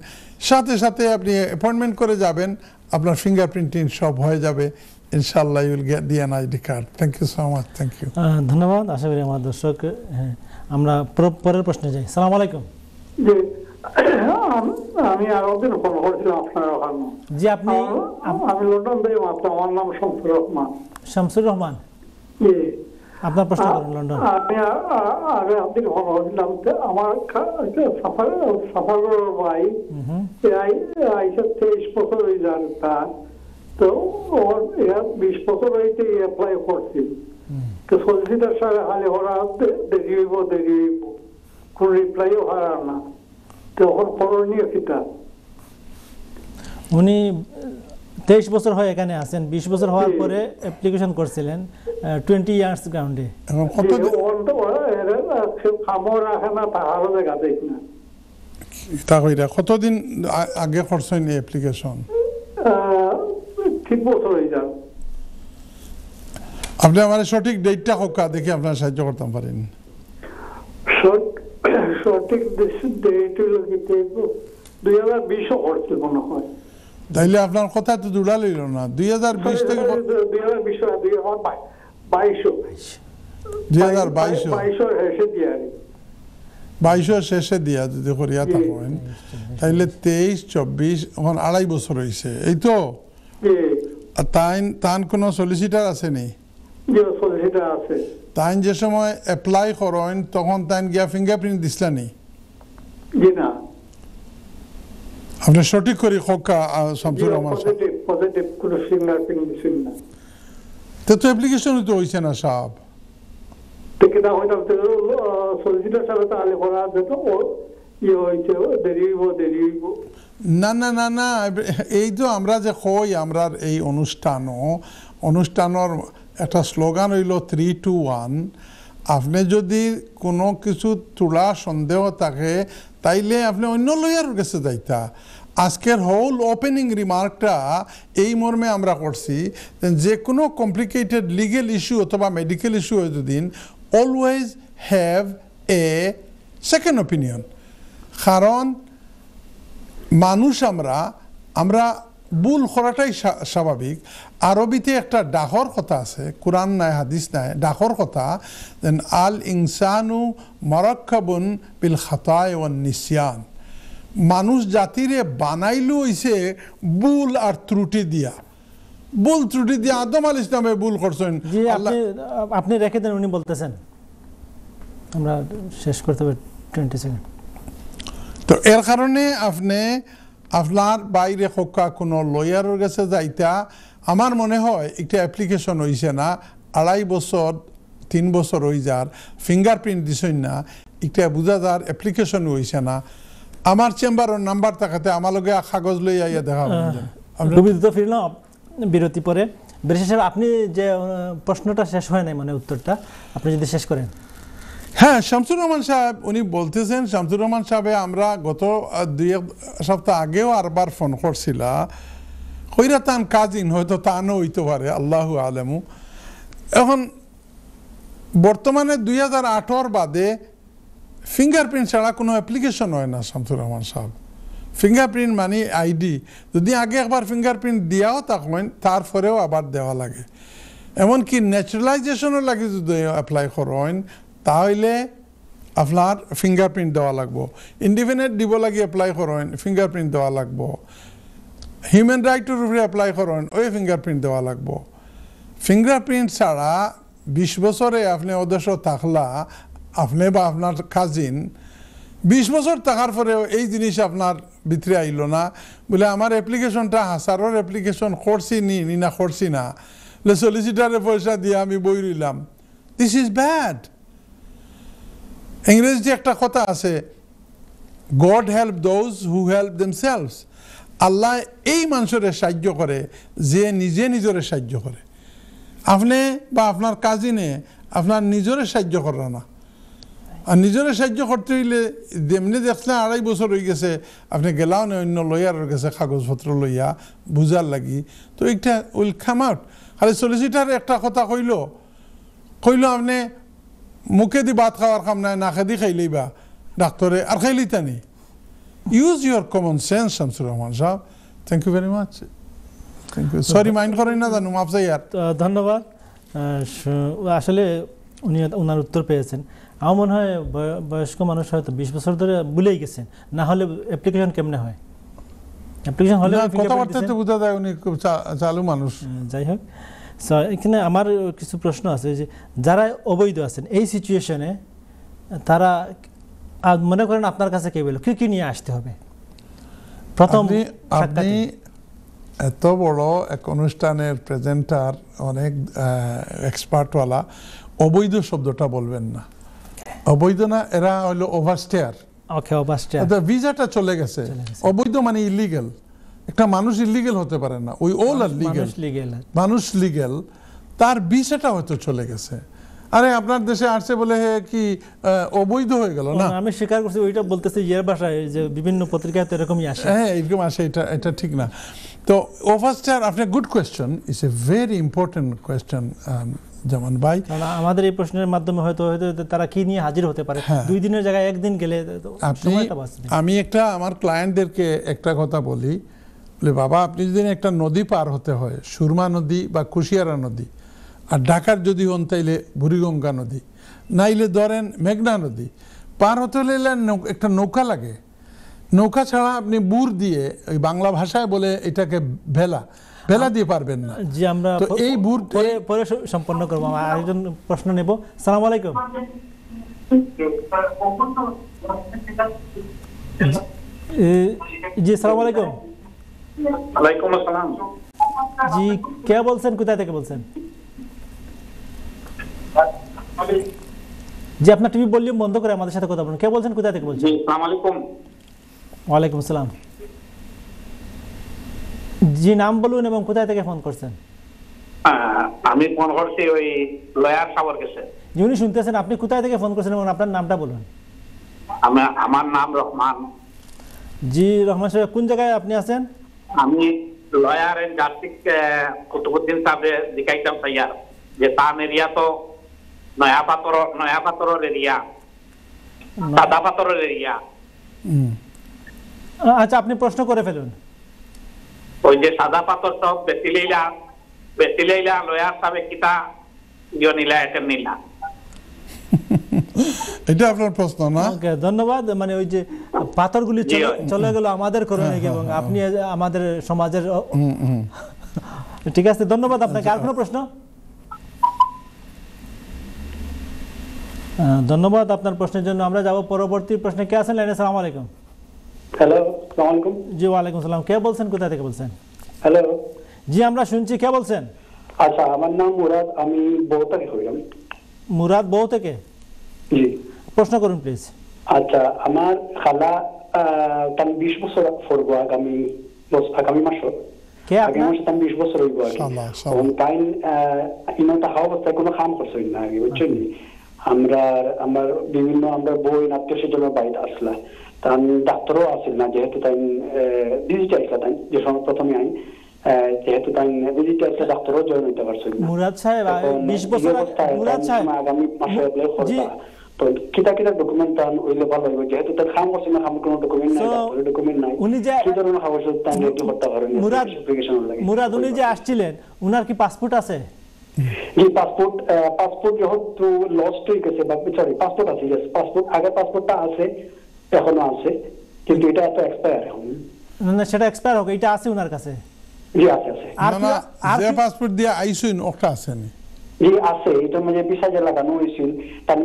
সাথে সাথে আপনি অ্যাপয়েন্টমেন্ট করে যাবেন, আপনার ফিঙ্গারপ্রিন্টিং সব হয়ে যাবে। ইনশাআল্লাহ you will get the NID card. Thank you so much. Thank you. ধন্যবাদ। আশা করি আমার দর্শক, আমরা পরের প্রশ্নে যাই। সালাম আলাইকুম। জি, আমি আরবদিন ফোন করেছিলাম আপনার ওখানে। জি, আপনি? আমি লন্ডন থেকে মাত্র, আমার নাম শামসুর রহমান। শামসুর রহমান, জি। আপনার প্রশ্ন করুন। লন্ডন। আমি আগে আপনি ফোন করেছিলাম, আমার সাফারের ভাই আইসা 23 বছর হয়ে যান, তো ওর 20 বছর হইতে অ্যাপ্লাই করছি, তো সলিসিটার সাথে খালি ওরা দেরি হইব, কোন রিপ্লাইও হারার না, তখন করণীয় কিটা? উনি 23 বছর হয় এখানে আছেন, 20 বছর হওয়ার পরে অ্যাপ্লিকেশন করছিলেন 20 ইয়ার্স গ্রাউন্ডে। কতদিন আগে করছেন অ্যাপ্লিকেশন? ঠিক বছর হয়ে যান। আপনি আমার সঠিক ডেটটা হোক দেখি আপনার সাহায্য করতে পারেন। সঠিক ডেট হলো কি 2020 করছে মনে হয়। তাইলে আপনার কথা তো জোড়া লইল না। 2020 থেকে 2022 শেষে দিয়া যদি করিয়া থাকেন তাইলে 23-24 এখন 2.5 বছর হয়েছে এই তো। তাইন কোন সলিসিটার আছে নি? তাইন যে সময় অ্যাপ্লাই করেন তখন তাইন গিয়া ফিঙ্গারপ্রিন্ট দিসলা নি? আপনি সঠিক করে খোকা শামসুর রহমান তো অ্যাপ্লিকেশন তো হয়েছে না সাহেব। না না না না এই তো আমরা যে কই আমরা এই অনুষ্ঠানের একটা স্লোগান হইল 3-2-1। আপনি যদি কোনো কিছু তোলা সন্দেহ থাকে তাইলে আপনি অন্য লয়ারের কাছে যাইতা। আজকের হোল ওপেনিং রিমার্কটা এই মর্মে আমরা করছি যে কোনো কমপ্লিকেটেড লিগেল ইস্যু অথবা মেডিকেল ইস্যু হয় যদি always have a second opinion. কারণ মানুষ আমরা ভুল করাটাই স্বাভাবিক। আরবিতে একটা ডাকর কথা আছে, কোরআন নাই হাদিস নাই, ডাকর কথা আল ইনসানু মারাক্কাবুন বিল খাতায় ওয়ান নিসিয়ান। মানুষ জাতিরে বানাইলো হইছে ভুল আর ত্রুটি দিয়া। ভুল ত্রুটি দিয়া আদম আলাইহিস সালামে ভুল করছেন। আপনি রেখে দেন, উনি বলতেছেন আমরা শেষ করতে হবে 20 সেকেন্ড। তো এর কারণে আপনি আপনার বাইরে হোকা কোনো লয়ারের কাছে যাইতা আমার মনে হয় একটা অ্যাপ্লিকেশন হইছে না 2.5 বছর 3 বছর হয়ে যার ফিঙ্গারপ্রিন্ট দিছেন না একটা বুঝা যার অ্যাপ্লিকেশন হইছে না। আমার চেম্বারের নাম্বার থাকাতে আমার লগে কাগজ লই আইয়া দেখা ফিরলাম বিরতি পরে। বিশেষ আপনি যে প্রশ্নটা শেষ হয় নাই মানে উত্তরটা আপনি যদি শেষ করেন। হ্যাঁ, শামসুর রহমান সাহেব উনি বলতেছেন, শামসুর রহমান সাহেব আমরা গত 2 সপ্তাহ আগেও আরবার ফোন করছিলা কইরা তান কাজিন হয়তো তানও হইতে পারে আল্লাহু আলামু। এখন বর্তমানে 2018 বাদে ফিঙ্গারপ্রিন্ট ছাড়া কোনো অ্যাপ্লিকেশন হয় না শামসুর রহমান সাহেব। ফিঙ্গারপ্রিন্ট মানে আইডি, যদি আগে একবার ফিঙ্গারপ্রিন্ট দিয়াও তখন তারপরেও আবার দেওয়া লাগে। এমনকি ন্যাচারালাইজেশনও লাগে যদি অ্যাপ্লাই করেন তাহলে আপনার ফিঙ্গারপ্রিন্ট দেওয়া লাগবো। ইন্ডিপেন্ডেন্ট দিব লাগে অ্যাপ্লাই করেন ফিঙ্গারপ্রিন্ট দেওয়া লাগবো। হিউম্যান রাইটের উপরে অ্যাপ্লাই করেন ওই ফিঙ্গারপ্রিন্ট দেওয়া লাগবো। ফিঙ্গারপ্রিন্ট ছাড়া 20 বছরে আপনি ওদেশ থাকলা আপনি বা আপনার কাজিন 20 বছর থাকার পরেও এই জিনিস আপনার ভিতরে আইল না বলে আমার অ্যাপ্লিকেশনটা হাজারের অ্যাপ্লিকেশন করছি নি না করছি না বলে সলিসিটারে পয়সা দিয়ে আমি বই রইলাম। This is bad. ইংরেজিতে একটা কথা আছে, God help those who help themselves. Allah এই মানুষের সাহায্য করে যে নিজে নিজের সাহায্য করে। আপনি বা আপনার কাজিনে আপনার নিজের সাহায্য করে না। আর নিজের সাহায্য করতে হইলে যেমনি দেখলেন 2.5 বছর হয়ে গেছে আপনি গেলাও না অন্য লয়ারের কাছে কাগজপত্র লইয়া বুঝার লাগি, তো এইটা উইল কাম আউট। খালি সলিসিটার একটা কথা কইল আপনি মুখে দি ভাত খাওয়ার কাম নাই, নাকে দি খাইলেই বা ডাক্তরে আর খাইলেই তা নেই। Use your common sense Shamsur Rahman Saheb. Thank you very much. Thank you. Sorry mind করেন না জানো মাফ চাই। আর ধন্যবাদ। আসলে উনি ওনার উত্তর পেয়েছেন। আমার মনে হয় বয়স্ক মানুষ হয়তো 20 বছর ধরে ভুলেই গেছেন, না হলে অ্যাপ্লিকেশন কেমনে হয়? অ্যাপ্লিকেশন হলে কথাবার্তা তো বোঝা যায় উনি খুব চালু মানুষ। যাই হোক, এখানে আমার কিছু প্রশ্ন আছে যে যারা অবৈধ আছেন এই সিচুয়েশনে তারা মনে করেন আপনার কাছে কে বলল কি নিয়ে আসতে হবে? প্রথম আপনি এত বড় এক অনুষ্ঠানের প্রেজেন্টার, অনেক এক্সপার্টওয়ালা, অবৈধ শব্দটা বলবেন না। অবৈধ না, এরা হলো ওভারস্টেয়ার। ওকে, ওভারস্টেয়ার। ভিসাটা চলে গেছে। অবৈধ মানে ইলিগেল। একটা মানুষ ইলিগেল হতে পারে না। ওই অল আর লিগেল। মানুষ লিগেল, তার ভিসাটা হয়তো চলে গেছে। আরে আপনার দেশে আসছে বলে কি অবৈধ হয়ে গেল না? আমি স্বীকার করছি, ওইটা বলতেছি ইয়ের ভাষায় যে বিভিন্ন পত্রিকায় তো এরকমই আসে। হ্যাঁ, এরকম আসে। এটা ঠিক না। তো ওভারস্টেয়ার, আপনার good question, it's a very important question Zaman ভাই। কারণ আমাদের এই প্রশ্নের মাধ্যমে হয়তো হয়তো তারা কি নিয়ে হাজির হতে পারে, 2 দিনের জায়গায় 1 দিন গেলে সময়টা বাঁচবে। আমি একটা আমার ক্লায়েন্টদেরকে একটা কথা বলি, বলে বাবা আপনি যদি একটা নদী পার হতে হয়, সুরমা নদী বা কুশিয়ারা নদী, আর ঢাকার যদি হন তাইলে বুড়িগঙ্গা নদী, নাইলে ধরেন মেঘনা নদী, পার হতে হলে একটা নৌকা লাগে। নৌকা ছাড়া আপনি বুর দিয়ে, ওই বাংলা ভাষায় বলে এটাকে ভেলা দিয়ে পারবেন না। জি, আমরা এই বুর পরে সম্পন্ন করবো। আরেকজন প্রশ্ন নেব। আসসালামু আলাইকুম। জি আসসালামু আলাইকুম। ওয়ালাইকুম আসসালাম। জি কে বলছেন, কোথা থেকে বলছেন? জি আপনার টিভি ভলিউম বন্ধ করে আমাদের সাথে কথা বলুন। কে বলছেন, কোথা থেকে বলছেন? আসসালামু আলাইকুম। ওয়ালাইকুম আসসালাম। জি নাম বলুন এবং কোথা থেকে ফোন করছেন? আমি ফোন করছি ওই লয়ার সাবর কাছে। জি উনি শুনতেছেন, আপনি কোথা থেকে ফোন করছেন এবং আপনার নামটা বলুন। আমার নাম রহমান। জি রহমান সাহেব, কোন জায়গায় আপনি আছেন? আমি লয়ারের জার্সিক কুতুবুদ্দিন সাহেবে দেখাইতাম চাইয়ার যে তার এরিয়া তো নয়া পাথরের এরিয়া, সাদা পাথরের এরিয়া। আচ্ছা আপনি প্রশ্ন করে ফেলুন। ওই যে সাদা পাথর সব বেশি লইলা লয়ার সাহেব কিতা নিলা এটা নিলা। এটা আপনার প্রশ্ন না? ওকে ধন্যবাদ। মানে ওই যে পাথরগুলি চলে গেল আমাদের করণে এবং আপনি আমাদের সমাজের, ঠিক আছে ধন্যবাদ আপনাকে। আর কোনো প্রশ্ন? ধন্যবাদ আপনার প্রশ্নের জন্য। আমরা যাব পরবর্তী প্রশ্নে। কে আছেন লাইনে? আসসালামু আলাইকুম। হ্যালো, আসসালামু আলাইকুম। জি ওয়ালাইকুম সালাম। কে বলছেন, কোথা থেকে বলছেন? হ্যালো। জি আমরা শুনছি, কে বলছেন? আচ্ছা, আমার নাম মুরাদ, আমি বউ থেকে হইলাম। মুরাদ বউ থেকে? জি। প্রশ্ন করুন প্লিজ। আচ্ছা, আমার খালা তার 20 বছর পড়বো আগামী মাসে। কে আপনার? 20 বছর হইব আগে। এবং তাই ইনো থাকা অবস্থায় কোনো কাম করছেন না আগে, বুঝছেন? আমার বিভিন্ন আমরা বই আত্মীয় স্বজনের বাড়িতে আসলা, তাই ডাক্তারও আসেন না, যেহেতু তাই ভিজিট আসলা, তাই যে সময় প্রথমে আইন যেহেতু তাই ভিজিট আসলে ডাক্তারও জয়েন হইতে পারছেন না। মুরাদ সাহেব 20 বছর মুরাদ সাহেব আগামী মাসে অ্যাপ্লাই করবা, তো কিটা ডকুমেন্ট তান ওইলে ভালো হইব, যেহেতু তার কাম করছেন না, কাম কোনো ডকুমেন্ট নাই, ডাক্তারের ডকুমেন্ট নাই, উনি যে কি ধরনের খাবার তাই রেডি করতে পারেন? মুরাদ উনি যে আসছিলেন, উনার কি পাসপোর্ট আছে? জি, পাসপোর্ট যেহেতু লস্ট হয়ে গেছে, সরি পাসপোর্ট আছে, পাসপোর্ট আগে পাসপোর্টটা আছে, এখনো আছে, কিন্তু এটা তো এক্সপায়ার এখন। না সেটা এক্সপায়ার হোক, এটা আছে উনার কাছে? জি আছে। আর যে পাসপোর্ট দিয়ে আইসুন ওটা আছে নি? জি আছে, এটা মানে ভিসা যে লাগানো হয়েছিল, তার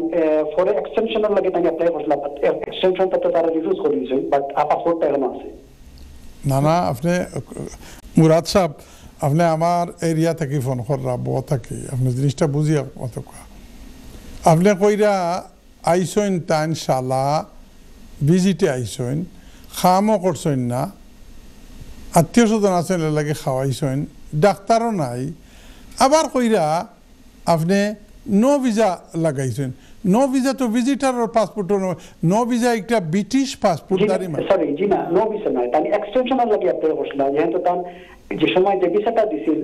ফরে এক্সটেনশনের লাগে তাকে অ্যাপ্লাই করছিল, বাট এক্সটেনশনটা তো তারা রিফিউজ করে দিয়েছে, বাট পাসপোর্টটা এখনো আছে। না আপনি মুরাদ সাহেব, আপনি আমার এরিয়া থেকে ফোন করা বউ থাকি, আপনি জিনিসটা বুঝিয়া কত আপনি কইরা আইসইন তাইন শালা ভিজিটে আইসইন, খামও করছইন না, আত্মীয় স্বজন আছেন লাগে খাওয়াইছইন, ডাক্তারও নাই, আবার কইরা আপনি নো ভিসা লাগাইছেন। নো ভিসা তো ভিজিটার পাসপোর্ট, নো ভিসা একটা ব্রিটিশ পাসপোর্ট দাঁড়ি। সরি জি না, নো ভিসা নাই, তাই এক্সটেনশনের লাগে অ্যাপ্লাই করছিল, যেহেতু তার যে সময় যে ভিসাটা দিছিল,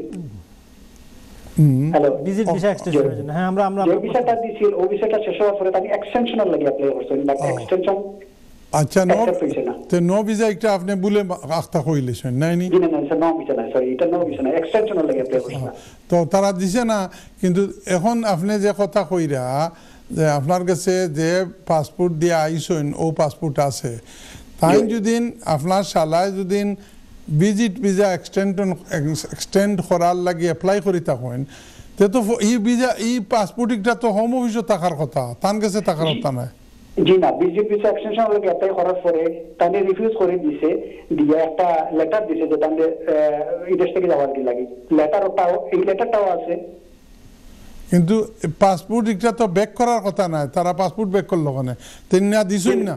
হ্যালো ভিজিট ভিসা এক্সটেনশনের জন্য, হ্যাঁ আমরা যে ভিসাটা দিছিল ওই ভিসাটা শেষ হওয়ার পরে তার এক্সটেনশনের লাগে অ্যাপ্লাই করছেন, বাট এক্সটেনশন আচ্ছা নো ভিসা একটা আপনি বলে আখতা কইলেছেন নাই নি? না নো ভিসা নাই, সরি এটা নো ভিসা নাই, এক্সটেনশনের লাগে অ্যাপ্লাই করছেন। তো তারা দিছে না, কিন্তু এখন আপনি যে কথা কইরা যে আপনার কাছে যে পাসপোর্ট দিয়ে আইসেন ও পাসপোর্ট আছে, তাই যদি আপনার শালায় যদি ভিজিট ভিসা এক্সটেন্ড করার লাগে অ্যাপ্লাই করি থাকেন, তে তো এই ভিসা এই পাসপোর্টটা তো হোম অফিসে থাকার কথা, তার কাছে থাকার কথা নাই। জি না, ভিজিট ভিসা এক্সটেনশন লাগে অ্যাপ্লাই করার পরে তাদের রিফিউজ করে দিছে, দিয়ে একটা লেটার দিছে যে তাদের এই দেশ থেকে যাওয়ার কি লাগে, এই লেটারটাও আছে। কিন্তু পাসপোর্ট এটা তো ব্যাক করার কথা নাই, তারা পাসপোর্ট ব্যাক করলো কেন? তিনি না দিছই না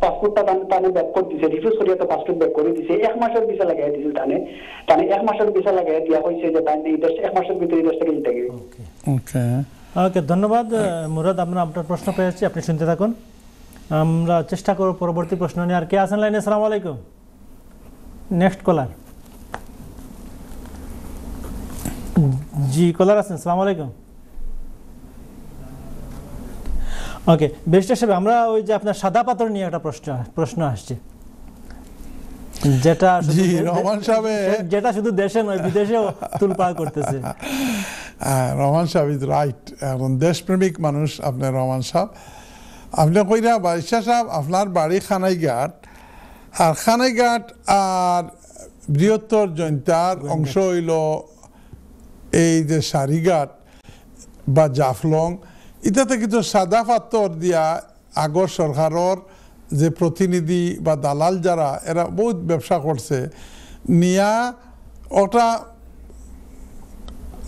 পাসপোর্টটা তানে ব্যাক করে দিছে, রিফিউজ করিয়া তো পাসপোর্ট ব্যাক করে দিছে। 1 মাসের ভিসা লাগাই দিছিল তানে 1 মাসের ভিসা লাগাই দিয়া হইছে যে তানে এই দেশ 1 মাসের ভিতরে এই দেশ থেকে যেতে গেল। ওকে ধন্যবাদ মুরাদ, আপনার প্রশ্ন পেয়েছি, আপনি শুনতে থাকুন, আমরা চেষ্টা করব পরবর্তী প্রশ্ন নিয়ে। আর কে আছেন লাইনে? আসসালামু আলাইকুম। নেক্সট কলার। জি কলার আছেন, আসসালামু আলাইকুম। ওকে ব্যারিস্টার সাহেব, আমরা ওই যে আপনার সাদা পাথর নিয়ে একটা প্রশ্ন আসছে, যেটা জি রহমান সাহেব, যেটা শুধু দেশে নয় বিদেশেও তুলপাড় করতেছে। রহমান সাহেব ইজ রাইট, এখন দেশপ্রেমিক মানুষ আপনার রহমান সাহেব। আপনি কইরা বারিশা সাহেব, আপনার বাড়ি খানাইঘাট, আর খানাইঘাট আর বৃহত্তর জৈন্তার অংশ হইল এই যে সারিঘাট বা জাফলং, এটাতে কিন্তু সাদা পাথর দিয়া আগর সরকারের যে প্রতিনিধি বা দালাল যারা এরা বহুত ব্যবসা করছে, নিয়া ওটা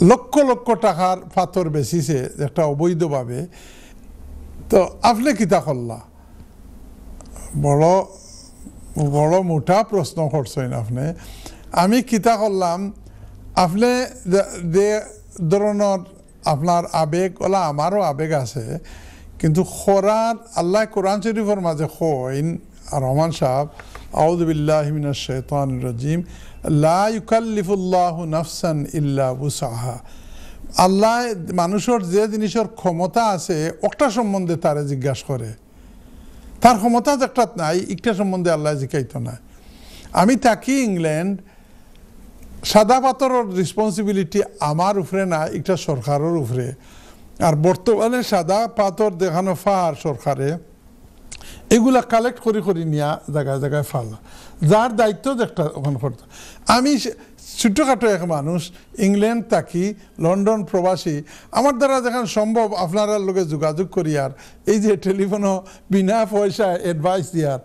লক্ষ লক্ষ টাকার পাথর বেচিছে একটা অবৈধভাবে। তো আপনি কিতা করলা? বড় বড় মোটা প্রশ্ন করছেন আপনি। আমি কিতা করলাম, আপনি যে ধরনের আপনার আবেগ ওলা, আমারও আবেগ আছে, কিন্তু খোরার আল্লাহ কোরআন শরীফের মাঝে কইন রহমান সাহেব, আউযু বিল্লাহি মিনাশ শাইতানির রাজিম, লা ইউকাল্লিফুল্লাহু নাফসান ইল্লা উসাহা। আল্লাহ মানুষের যে জিনিসের ক্ষমতা আছে একটা সম্বন্ধে তারে জিজ্ঞাসা করে, তার ক্ষমতা একটা নাই, একটা সম্বন্ধে আল্লাহ জিজ্ঞাইতো না। আমি থাকি ইংল্যান্ড, সাদা পাথরের রেসপন্সিবিলিটি আমার উপরে না, একটা সরকারের উপরে। আর বর্তমানে সাদা পাথর দেখানো ফার সরকারে এগুলা কালেক্ট করে করে নিয়ে জায়গায় জায়গায় ফালা, যার দায়িত্ব একটা ওখানে করতে। আমি ছোট্টখাটো এক মানুষ, ইংল্যান্ড থাকি, লন্ডন প্রবাসী, আমার দ্বারা যেখানে সম্ভব আপনারা লোকে যোগাযোগ করি, আর এই যে টেলিফোনও বিনা পয়সায় অ্যাডভাইস দিয়ার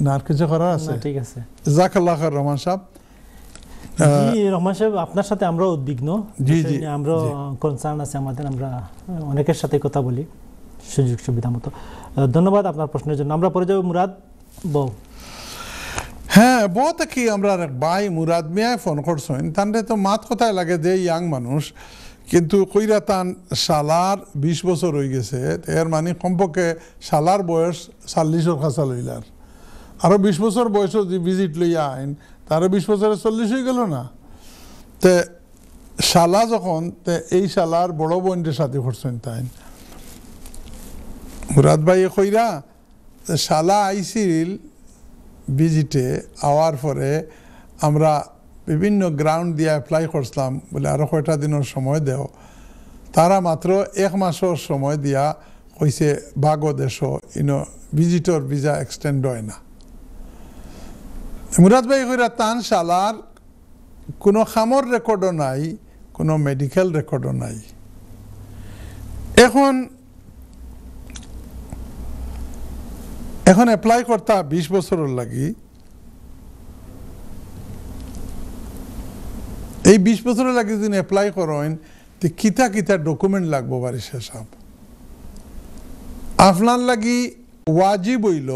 না আর কিছু করার আছে। ঠিক আছে, জাজাকাল্লাহ খাইর রহমান সাহেব। জি রহমান সাহেব, আপনার সাথে আমরা উদ্বিগ্ন, জি জি আমরা কনসার্ন আছে আমাদের, আমরা অনেকের সাথে কথা বলি সুযোগ সুবিধা মতো। ধন্যবাদ আপনার প্রশ্নের জন্য। আমরা পরে যাব মুরাদ বউ। হ্যাঁ, বহুত কি আমরা ভাই মুরাদ মিয়ায় ফোন করছেন, তানরে তো মাত কথায় লাগে যে ইয়াং মানুষ, কিন্তু কইরা তান সালার 20 বছর হয়ে গেছে, এর মানে কমপক্ষে সালার বয়স 40-এর কাছা লইলার, আরো 20 বছর বয়সও যে ভিজিট লইয়া আইন, তারও 20 বছরে 40 হয়ে গেল না। তে শালা যখন, এই শালার বড় বোনদের সাথে করছেন তাই মুরাদ ভাই কইরা, শালা আইসিল ভিজিটে আওয়ার পরে আমরা বিভিন্ন গ্রাউন্ড দিয়ে অ্যাপ্লাই করছিলাম, বলে আরো কয়টা দিনের সময় দেও। তারা মাত্র 1 মাসের সময় দিয়া কইছে বাংলাদেশ ভিজিটর ভিসা এক্সটেন্ড হয় না। মুরাদ ভাই কইরা তান শালার কোনো খামর রেকর্ডও নাই, কোনো মেডিকেল রেকর্ডও নাই। এখন অ্যাপ্লাই করতা 20 বছরের লাগি, এই 20 বছরের লাগি যদি অ্যাপ্লাই করেন, তো কিতা কিতা ডকুমেন্ট লাগবো বারিশা সাহেব? আপনার লাগি ওয়াজিব হইল,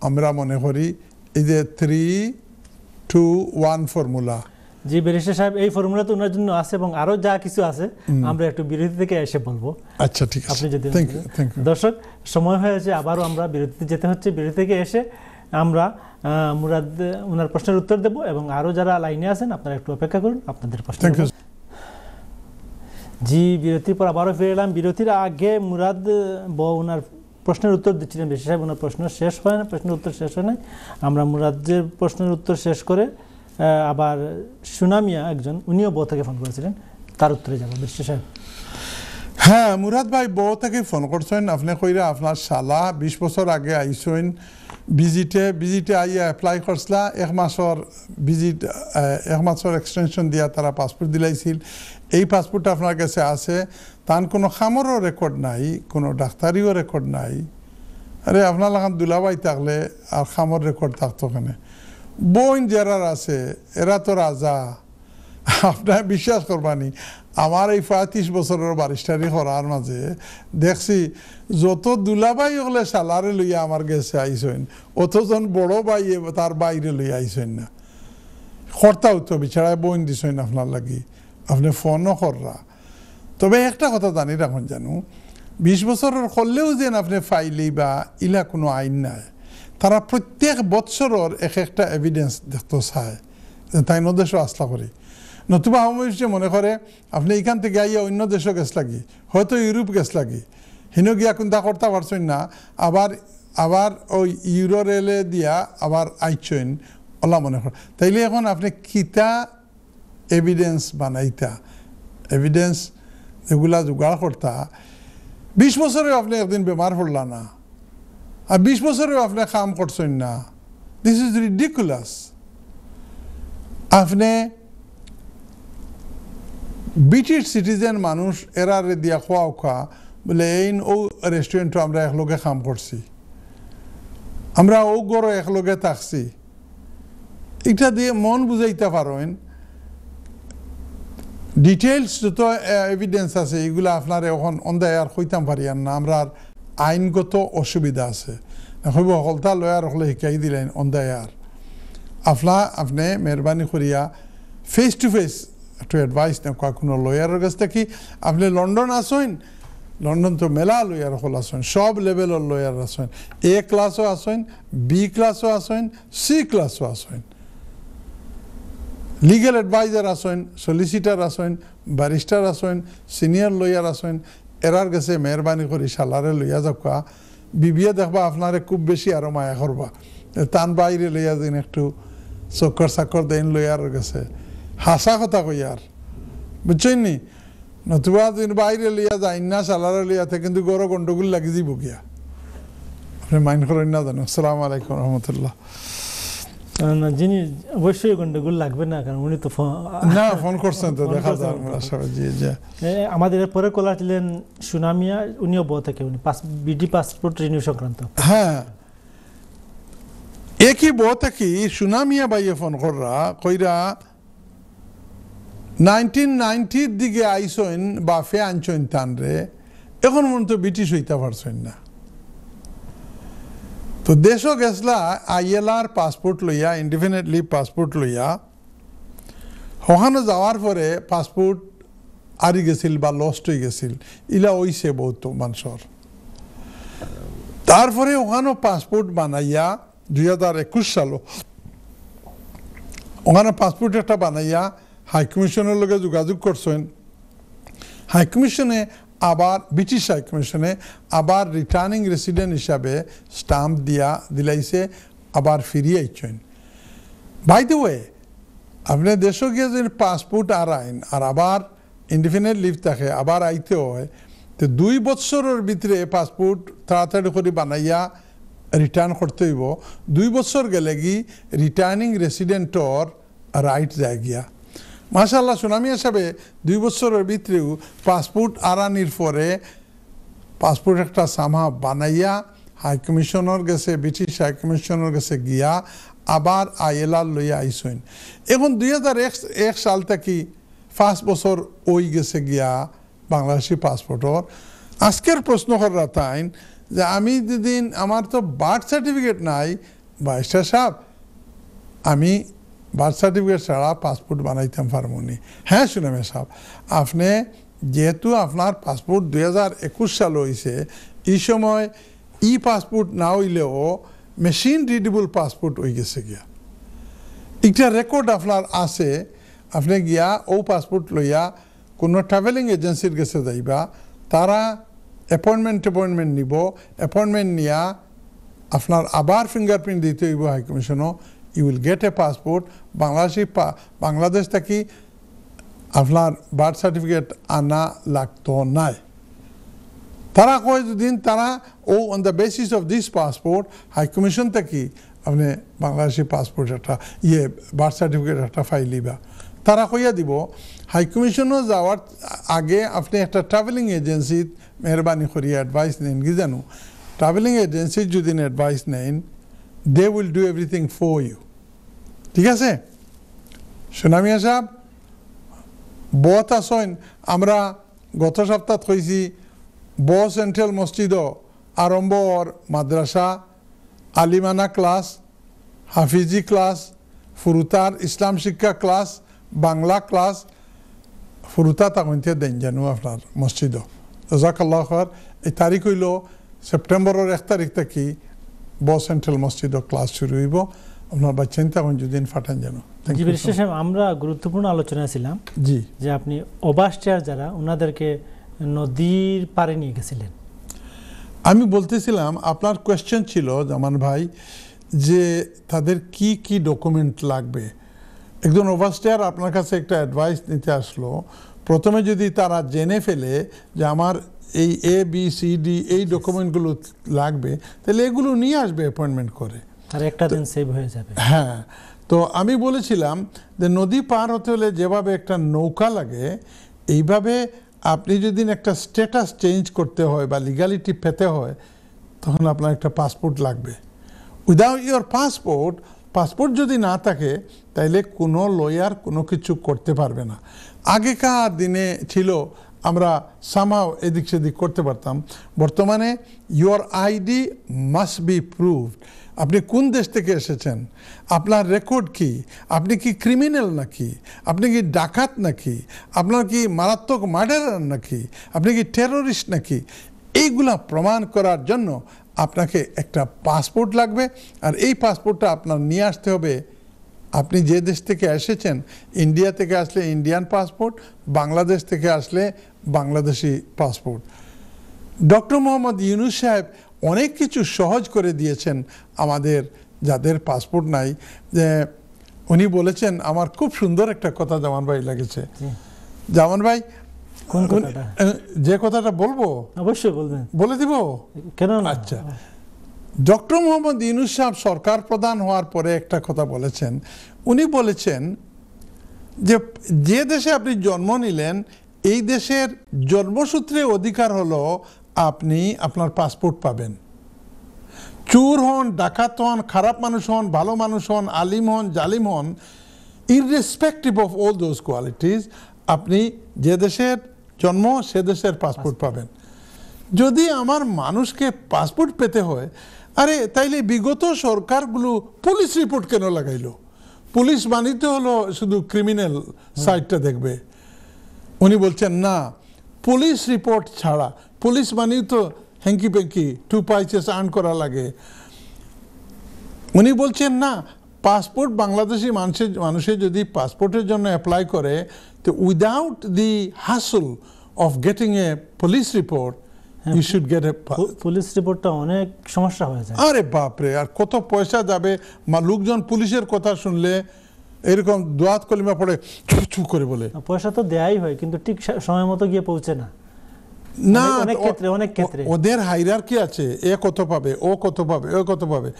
আমরা মনে করি এই যে 3-2-1 ফর্মুলা। জি ব্যারিস্টার সাহেব, এই ফর্মুলা তো ওনার জন্য আছে এবং আরো যা কিছু আছে আমরা একটু বিরতি থেকে এসে বলবো। আচ্ছা ঠিক আছে, আপনি যদি থ্যাংক ইউ। দর্শক, সময় হয়েছে আবারও আমরা বিরতিতে যেতে হচ্ছে। বিরতি থেকে এসে আমরা মুরাদ ওনার প্রশ্নের উত্তর দেব, এবং আরো যারা লাইনে আছেন আপনারা একটু অপেক্ষা করুন, আপনাদের প্রশ্ন। জি বিরতির পর আবারও ফিরে এলাম। বিরতির আগে মুরাদ ওনার প্রশ্নের উত্তর দিচ্ছিলেন, বেশি সাহেব ওনার প্রশ্ন শেষ হয় না, প্রশ্নের উত্তর শেষ হয় নাই। আমরা মুরাদের প্রশ্নের উত্তর শেষ করে আবার সুনামিয়া একজন, উনিও বউ থেকে ফোন করেছিলেন, তার উত্তরে যাবো। বেশি সাহেব। হ্যাঁ, মুরাদ ভাই বউ থেকে ফোন করছেন, আপনি কইরা আপনার শালা 20 বছর আগে আইসেন ভিজিটে আইয়া অ্যাপ্লাই করছিলা, 1 মাসের ভিজিট, 1 মাসের এক্সটেনশন দিয়া তারা পাসপোর্ট দিলাইছিল। এই পাসপোর্ট আপনার কাছে আছে, তার কোনো খামরও রেকর্ড নাই, কোনো ডাক্তারিও রেকর্ড নাই। আরে আপনার লাগান দুলাবাই থাকলে আর খামর রেকর্ড থাকতো কেন? বোন যারা আছে এরা তো রাজা, আপনার বিশ্বাস করবানি। আমার এই 35 বছরের বারিস্টারি করার মাঝে দেখছি যত দুলাবাই হলে সালারে লইয়া আমার গেছে আইসেন, অতজন বড় ভাই তার বাইরে লইয়া আইসেন না। কর্তাও তো বিছাড়ায় বোন দিছেন আপনার লাগি, আপনি ফোনও কররা। তবে একটা কথা জানি রাখুন, জানো 20 বছরের করলেও যেন আপনি ফাইলেই বা ইলা কোনো আইন নাই, তারা প্রত্যেক বৎসরের এক একটা এভিডেন্স দেখতে চায়, তাই নদেশও আস্থা করি। নতুবা আওয়ামী মনে করে আপনি এখান থেকে আইয়া অন্য দেশও গেছ লাগি, হয়তো ইউরোপ গেছ লাগি, হিনো গিয়া কোনটা করতে পারছেন না, আবার ওই ইউরো রেলে দিয়া আবার আইছেন ওলা মনে করে। তাইলে এখন আপনি কিতা এভিডেন্স বানাইতা, এভিডেন্স এগুলা জোগাড় করতা। 20 বছরেও আপনি একদিন বেমার পড়লা না, আর 20 বছরেও আপনি কাম করছেন না। This is ridiculous. আপনি ব্রিটিশ সিটিজেন মানুষ এরারে দিয়া খোয়া বলে এই ও রেস্টুরেন্টও আমরা একলগে কাম করছি, আমরা ও গড় একলগে থাকছি, এটা দিয়ে মন বুঝাইতে পারেন। ডিটেলস যত এভিডেন্স আছে এগুলো আপনার এখন অন্দায় আর হইতাম পারি আর না, আমরা আইনগত অসুবিধা আছে হইব হলতা লয়ার হলে শিকাই দিলেন অন্দায় আর আপনি মেহরবানি করিয়া ফেস টু ফেস একটু অ্যাডভাইস না কোনো লয়ারের কাছ থেকে। আপনি লন্ডন আসেন, লন্ডন তো মেলা লয়ার হল আসেন, সব লেভেলের লয়ার আসেন, এ ক্লাসও আসেন, বি ক্লাসও আসেন, সি ক্লাসও আসেন, লিগেল অ্যাডভাইজার আসেন, সলিসিটার আসেন, ব্যারিস্টার আসেন, সিনিয়র লয়ার আসেন। এরার কাছে মেহরবানি করি সালারে লইয়া যাবা, বিবিয়া দেখবা আপনারে খুব বেশি আরো মায়া করবা, তান বাইরে লইয়া দিন একটু চক্কর চাক্কর দেন লইয়ার কাছে, হাসা কথা কইয়ার, বুঝছেন নি? নতুবা দিন বাইরে লইয়া যাই না সালারে লইয়াতে কিন্তু গড় গন্ডগোল লাগি যাব গিয়া। আপনি মাইন্ড করেন না জানো। আসসালামু আলাইকুম রহমতুল্লাহ। যিনি অবশ্যই গন্ডগোল লাগবে না, কারণ উনি তো না ফোন করছেন তো দেখা যায়। আমাদের পরে কলার ছিলেন সুনামিয়া, উনিও বউ থেকে, উনি বিডি পাসপোর্ট রিনিউ সংক্রান্ত। হ্যাঁ, একই বউ থেকে সুনামিয়া বাইয়ে ফোন কররা কইরা 1990 দিকে আইসইন বা ফে আনছইন তানরে, এখন মনে তো ব্রিটিশ হইতে পারছেন না। তো দেশও গেছলা ILR পাসপোর্ট লইয়া, ইনডিফিনিট লিভ পাসপোর্ট লইয়া, ওখানে যাওয়ার পরে পাসপোর্ট আরি গেছিল বা লস্ট হয়ে গেছিল, ইলা ওইছে বহুত মানুষের। তারপরে ওখানেও পাসপোর্ট বানাইয়া 2021 সালও ওখানে পাসপোর্ট একটা বানাইয়া হাইকমিশনের লগে যোগাযোগ করছেন। হাইকমিশনে আবার ব্রিটিশ হাইকমিশনে আবার রিটার্নিং রেসিডেন্ট হিসাবে স্টাম্প দিলাইছে, আবার ফিরিয়ে আইছেন। বাই দ্য ওয়ে, আপনি দেশে গিয়ে যদি পাসপোর্ট আর আইন আর আবার ইনডিফিনিট লিভ থাকে, আবার আইতে হয়, তো 2 বছরের ভিতরে পাসপোর্ট তাড়াতাড়ি করে বানাইয়া রিটার্ন করতে হইব। 2 বছর গেলে কি রিটার্নিং রেসিডেন্টর রাইট যায় গিয়া। মাশাআল্লাহ সুনামি হিসাবে 2 বছরের ভিতরেও পাসপোর্ট আরানির পরে পাসপোর্ট একটা সামহা বানাইয়া হাইকমিশনের গেছে, ব্রিটিশ হাইকমিশনের গেছে গিয়া আবার ILR লইয়া আইসইন। এখন 2001 সাল থেকে 5 বছর ওই গেছে গিয়া বাংলাদেশি পাসপোর্টর। আজকের প্রশ্ন করা তাই যে আমি যেদিন আমার তো বার্থ সার্টিফিকেট নাই, বাইস্টার সাহেব আমি বার্থ সার্টিফিকেট ছাড়া পাসপোর্ট বানাইতাম পারমনি। হ্যাঁ সুনামে সাহেব, আপনি যেহেতু আপনার পাসপোর্ট 2021 সাল হয়েছে, এই সময় পাসপোর্ট না হইলেও মেশিন রিডেবল পাসপোর্ট হয়ে গেছে গিয়া। একটা রেকর্ড আপনার আছে, আপনি গিয়া ও পাসপোর্ট লইয়া কোনো ট্রাভেলিং এজেন্সির কাছে যাইবা, তারা অ্যাপয়েন্টমেন্ট নিব, অ্যাপয়েন্টমেন্ট নিয়া আপনার আবার ফিঙ্গারপ্রিন্ট দিতে হইব হাইকমিশনও। You will get a passport. Bangladesh থেকে আপনার বার্থ সার্টিফিকেট আনা লাগতো নাই। তারা কয় দিন তারা on the basis of this passport high commission থেকে আপনি বাংলাদেশি পাসপোর্ট একটা বার্থ সার্টিফিকেট একটা ফাইলিবা। তারা কইয়া দিব হাইকমিশনও যাওয়ার আগে আপনি একটা ট্রাভেলিং এজেন্সিত মেহরবানি করিয়া অ্যাডভাইস নেন। কি জানো, ট্রাভেলিং এজেন্সির যদি অ্যাডভাইস নেন, they will do everything for you. ঠিক আছে সুনামিয়া সাহেব, বহুত আসেন। আমরা গত সপ্তাহ কইছি সেন্ট্রাল মসজিদও আরম্ভ মাদ্রাসা, আলিমানা ক্লাস, হাফিজি ক্লাস, ফুরুতার ইসলাম শিক্ষা ক্লাস, বাংলা ক্লাস, ফুরুতা তাকইতে দেন জানো আপনার মসজিদও। জাজাকাল্লাহ খার। এই তারিখ হইল সেপ্টেম্বরের 1 তারিখ থেকে সেন্ট্রাল মসজিদও ক্লাস শুরু হইব। আপনার বাচ্চাইন তখন যদি ফাটান যেন। জি বিশেষ আমরা গুরুত্বপূর্ণ আলোচনায় ছিলাম জি, যে আপনি ওভারস্টেয়ার যারা ওনাদেরকে নদীর পাড়ে নিয়ে গেছিলেন। আমি বলতেছিলাম আপনার কোয়েশ্চেন ছিল জামান ভাই যে তাদের কি কি ডকুমেন্ট লাগবে। একজন ওভারস্টেয়ার আপনার কাছে একটা অ্যাডভাইস নিতে আসলো, প্রথমে যদি তারা জেনে ফেলে যে আমার এই ABCD এই ডকুমেন্টগুলো লাগবে, তাহলে এগুলো নিয়ে আসবে অ্যাপয়েন্টমেন্ট করে, আর একটা দিন সেভ হয়ে যাবে। হ্যাঁ, তো আমি বলেছিলাম যে নদী পার হতে হলে যেভাবে একটা নৌকা লাগে, এইভাবে আপনি যদি একটা স্ট্যাটাস চেঞ্জ করতে হয় বা লিগ্যালিটি পেতে হয়, তখন আপনার একটা পাসপোর্ট লাগবে। উইদাউট ইয়োর পাসপোর্ট যদি না থাকে, তাইলে কোনো লয়ার কোনো কিছু করতে পারবে না। আগেকার দিনে ছিল আমরা সামহাও এদিক সেদিক করতে পারতাম, বর্তমানে your ID must be proved. আপনি কোন দেশ থেকে এসেছেন, আপনার রেকর্ড কি, আপনি কি ক্রিমিনাল নাকি, আপনি কি ডাকাত নাকি, আপনার কি মারাত্মক মার্ডারার নাকি, আপনি কি টেরোরিস্ট নাকি, এইগুলা প্রমাণ করার জন্য আপনাকে একটা পাসপোর্ট লাগবে। আর এই পাসপোর্টটা আপনার নিয়ে আসতে হবে আপনি যে দেশ থেকে এসেছেন। ইন্ডিয়া থেকে আসলে ইন্ডিয়ান পাসপোর্ট, বাংলাদেশ থেকে আসলে বাংলাদেশি পাসপোর্ট। ডক্টর মোহাম্মদ ইউনূস সাহেব অনেক কিছু সহজ করে দিয়েছেন আমাদের যাদের পাসপোর্ট নাই। যে উনি বলেছেন, আমার খুব সুন্দর একটা কথা জামান ভাই লেগেছে। জামান ভাই, কোন কথাটা? যে কথাটা বলবো অবশ্যই বলবেন, বলে দিব কেন না? আচ্ছা, ডক্টর মোহাম্মদ ইউনূস সাহেব সরকার প্রধান হওয়ার পরে একটা কথা বলেছেন। উনি বলেছেন যে যে দেশে আপনি জন্ম নিলেন, এই দেশের জন্মসূত্রে অধিকার হলো আপনি আপনার পাসপোর্ট পাবেন। চোর হন, ডাকাত হন, খারাপ মানুষ হন, ভালো মানুষ হন, আলিম হন, জালিম হন, irrespective of all those qualities, আপনি যে দেশের জন্ম সে দেশের পাসপোর্ট পাবেন। যদি আমার মানুষকে পাসপোর্ট পেতে হয়, আরে তাইলে বিগত সরকারগুলো পুলিশ রিপোর্ট কেন লাগাইলো? পুলিশ বানিতে হলো শুধু ক্রিমিনাল সাইডটা দেখবে। উনি বলছেন না, পুলিশ রিপোর্ট ছাড়া, পুলিশ বানিয়ে তো হ্যাঙ্কি প্যাঙ্কি 2 পয়সা আর্ন করা লাগে। উনি বলছেন না, পাসপোর্ট বাংলাদেশি মানুষের যদি পাসপোর্টের জন্য অ্যাপ্লাই করে, তো without the hassle of getting a police report, you should get a police রিপোর্টটা অনেক সমস্যা হয়ে যায়। আরে বাপরে, আর কত পয়সা যাবে। লোকজন পুলিশের কথা শুনলে এরকম দোয়াত কলিমা পড়ে ছু করে বলে। পয়সা তো দেয়াই হয়, কিন্তু ঠিক সময় মতো গিয়ে পৌঁছে না। না, অনেক ক্ষেত্রে ওদের হাইরার্কি আছে, এ কত পাবে, ও কত পাবে, ও কত পাবে।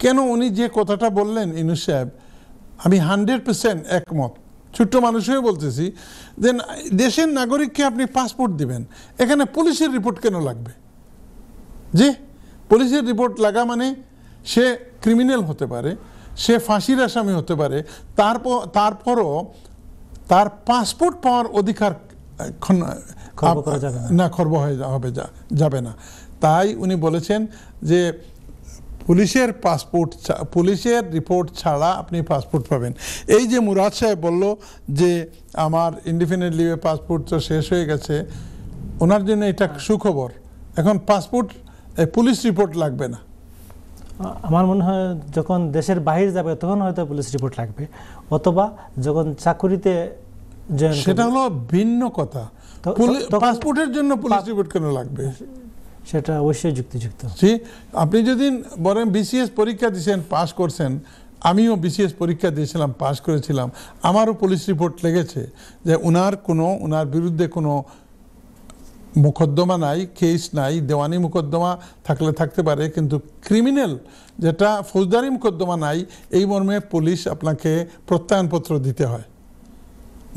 কেন উনি যে কথাটা বললেন ইউনূস সাহেব, আমি 100% একমত। ছোট্ট মানুষ হয়ে বলতেছি, দেন দেশের নাগরিককে আপনি পাসপোর্ট দিবেন, এখানে পুলিশের রিপোর্ট কেন লাগবে? যে পুলিশের রিপোর্ট লাগা মানে সে ক্রিমিনাল হতে পারে, সে ফাঁসির আসামি হতে পারে, তারপরও তার পাসপোর্ট পাওয়ার অধিকার না খর্ব হয়ে যাবে না। তাই উনি বলেছেন যে পুলিশের রিপোর্ট ছাড়া আপনি পাসপোর্ট পাবেন। এই যে মুরাদ সাহেব বলল যে আমার ইনডিফিনিট লিভে পাসপোর্ট তো শেষ হয়ে গেছে, ওনার জন্য এটা সুখবর। এখন পাসপোর্ট পুলিশ রিপোর্ট লাগবে না। আমার মনে হয় যখন দেশের বাইরে যাবে তখন হয়তো পুলিশ রিপোর্ট লাগবে, অথবা যখন চাকুরিতে, সেটা হলো ভিন্ন কথা। পাসপোর্টের জন্য পুলিশ রিপোর্ট কেন লাগবে? সেটা অবশ্যই যুক্তিযুক্ত। আপনি যদি বলেন BCS পরীক্ষা দিয়েছেন, পাস করছেন, আমিও BCS পরীক্ষা দিয়েছিলাম, পাস করেছিলাম, আমারও পুলিশ রিপোর্ট লেগেছে যে ওনার বিরুদ্ধে কোনো মোকদ্দমা নাই, কেস নাই, দেওয়ানি মোকদ্দমা থাকলে থাকতে পারে, কিন্তু ক্রিমিনাল যেটা ফৌজদারি মোকদ্দমা নাই, এই মর্মে পুলিশ আপনাকে প্রত্যয়নপত্র দিতে হয়।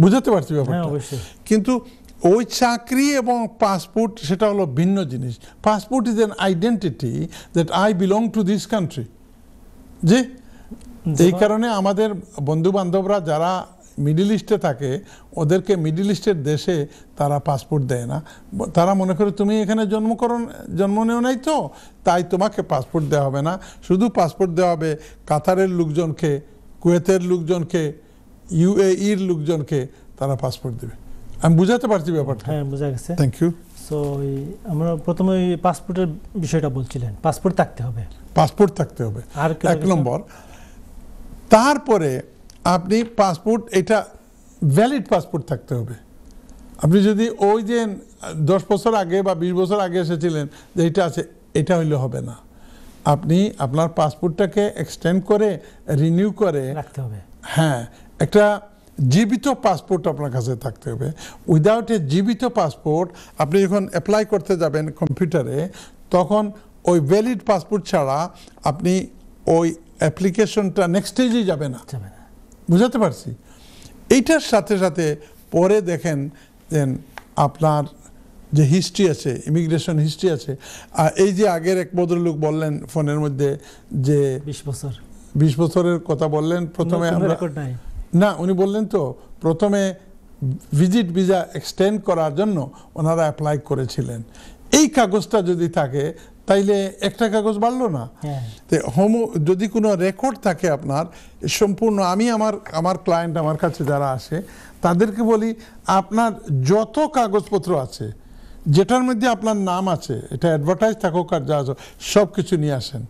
বুঝাতে পারছি ব্যাপারটা? কিন্তু ওই চাকরি এবং পাসপোর্ট সেটা হলো ভিন্ন জিনিস। Passport is an identity that I belong to this country. যে এই কারণে আমাদের বন্ধু বান্ধবরা যারা মিডল ইস্টে থাকে, ওদেরকে মিডল ইস্টের দেশে তারা পাসপোর্ট দেয় না। তারা মনে করে তুমি এখানে জন্ম নেও নাই, তো তাই তোমাকে পাসপোর্ট দেওয়া হবে না। শুধু পাসপোর্ট দেওয়া হবে কাতারের লোকজনকে, কুয়েতের লোকজনকে, UAEর লোকজনকে তারা পাসপোর্ট দেবে। আমি বুঝাতে পারছি ব্যাপারটা? হ্যাঁ, বোঝা গেছে। Thank you. সো আমরা প্রথমে পাসপোর্টের বিষয়টা বলছিলেন, পাসপোর্ট থাকতে হবে। পাসপোর্ট থাকতে হবে। আর 1 নম্বর, তারপরে আপনি পাসপোর্ট, এটা ভ্যালিড পাসপোর্ট থাকতে হবে। আপনি যদি ওই যে 10 বছর আগে বা 20 বছর আগে এসেছিলেন যে এটা আছে, এটা হইলে হবে না। আপনি আপনার পাসপোর্টটাকে এক্সটেন্ড করে রিনিউ করে রাখতে হবে। হ্যাঁ, একটা জীবিত পাসপোর্ট আপনার কাছে থাকতে হবে। উইদাউট এ জীবিত পাসপোর্ট আপনি যখন অ্যাপ্লাই করতে যাবেন কম্পিউটারে, তখন ওই ভ্যালিড পাসপোর্ট ছাড়া আপনি ওই অ্যাপ্লিকেশনটা নেক্সট স্টেজেই যাবে না। বুঝাতে পারছি? এইটার সাথে সাথে পরে দেখেন যে আপনার যে হিস্ট্রি আছে, ইমিগ্রেশন হিস্ট্রি আছে, আর এই যে আগের এক ভদ্রলোক বললেন ফোনের মধ্যে যে 20 বছরের কথা বললেন, প্রথমে আমরা না, উনি বললেন তো প্রথমে ভিজিট ভিসা এক্সটেন্ড করার জন্য ওনারা অ্যাপ্লাই করেছিলেন। এই কাগজটা যদি থাকে তাইলে একটা কাগজ বাড়লো না। তো যদি কোনো রেকর্ড থাকে আপনার সম্পূর্ণ, আমি আমার ক্লায়েন্ট আমার কাছে যারা আসে তাদেরকে বলি আপনার যত কাগজপত্র আছে যেটার মধ্যে আপনার নাম আছে, এটা অ্যাডভার্টাইজ থাকুক আর যা সব কিছু নিয়ে আসেন।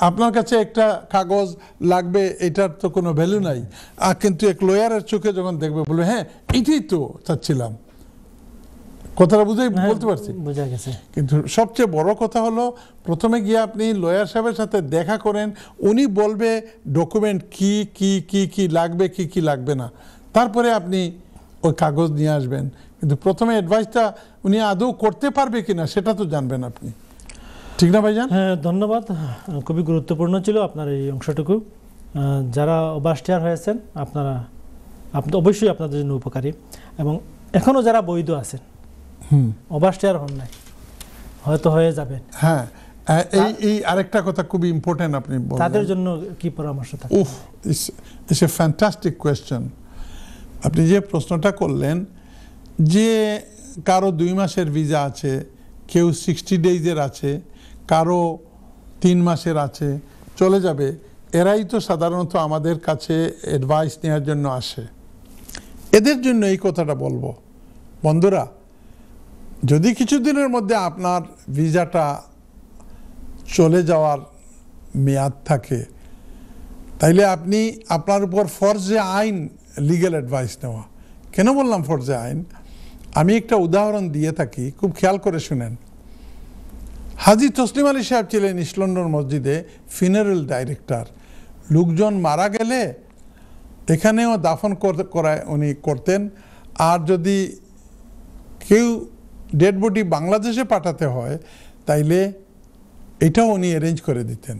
আপনার কাছে একটা কাগজ লাগবে, এটার তো কোনো ভ্যালু নাই, আর কিন্তু এক লয়ারের চোখে যখন দেখবে বলবে হ্যাঁ এটাই তো চাচ্ছিলাম। কথাটা বলতে পারছি? কিন্তু সবচেয়ে বড় কথা হলো প্রথমে গিয়ে আপনি লয়ার সাহেবের সাথে দেখা করেন, উনি বলবে ডকুমেন্ট কি কি কি কি লাগবে কি কি লাগবে না, তারপরে আপনি ওই কাগজ নিয়ে আসবেন। কিন্তু প্রথমে অ্যাডভাইসটা উনি আদৌ করতে পারবে কিনা সেটা তো জানবেন আপনি, ঠিক না ভাইজান? হ্যাঁ, ধন্যবাদ। খুবই গুরুত্বপূর্ণ ছিল আপনার এই অংশটুকু। যারা ওভারস্টেয়ার হয়েছেন আপনারা অবশ্যই আপনাদের জন্য উপকারী, এবং এখনও যারা বৈধ আছেন ওভারস্টেয়ার হন নাই, হয়তো হয়ে যাবেন। হ্যাঁ, এই আরেকটা কথা খুবই ইম্পর্টেন্ট আপনি বললেন, তাদের জন্য কি পরামর্শ থাকে? It's a fantastic question. আপনি যে প্রশ্নটা করলেন যে কারো 2 মাসের ভিসা আছে, কেউ 60 ডেজের আছে, কারো 3 মাসের আছে, চলে যাবে, এরাই তো সাধারণত আমাদের কাছে অ্যাডভাইস নেওয়ার জন্য আসে। এদের জন্য এই কথাটা বলবো, বন্ধুরা, যদি কিছুদিনের মধ্যে আপনার ভিসাটা চলে যাওয়ার মেয়াদ থাকে, তাইলে আপনি আপনার উপর ফরজে আইন লিগ্যাল অ্যাডভাইস নেওয়া। কেন বললাম ফরজে আইন? আমি একটা উদাহরণ দিয়ে থাকি, খুব খেয়াল করে শুনেন। হাজী তসলিম আলী সাহেব ছিলেন ইস্ট লন্ডন মসজিদে ফিনারেল ডাইরেক্টর। লোকজন মারা গেলে এখানেও দাফন করায় উনি করতেন, আর যদি কেউ ডেড বডি বাংলাদেশে পাঠাতে হয় তাইলে এটাও উনি অ্যারেঞ্জ করে দিতেন।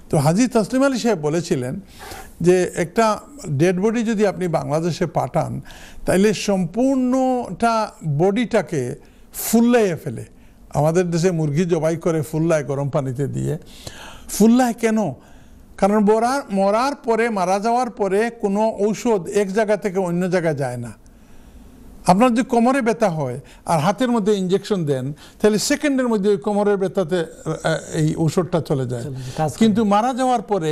তো হাজী তসলিম আলী সাহেব বলেছিলেন যে একটা ডেড বডি যদি আপনি বাংলাদেশে পাঠান তাইলে সম্পূর্ণটা বডিটাকে ফুল্লাইয়ে ফেলে। আমাদের দেশে মুরগি জবাই করে ফুল্লায় গরম পানিতে দিয়ে। ফুল্লায় কেন? কারণ মরার পরে, মারা যাওয়ার পরে কোনো ঔষধ এক জায়গা থেকে অন্য জায়গায় যায় না। আপনার যদি কোমরে ব্যথা হয় আর হাতের মধ্যে ইঞ্জেকশন দেন, তাহলে সেকেন্ডের মধ্যে ওই কোমরের ব্যথাতে এই ঔষধটা চলে যায়। কিন্তু মারা যাওয়ার পরে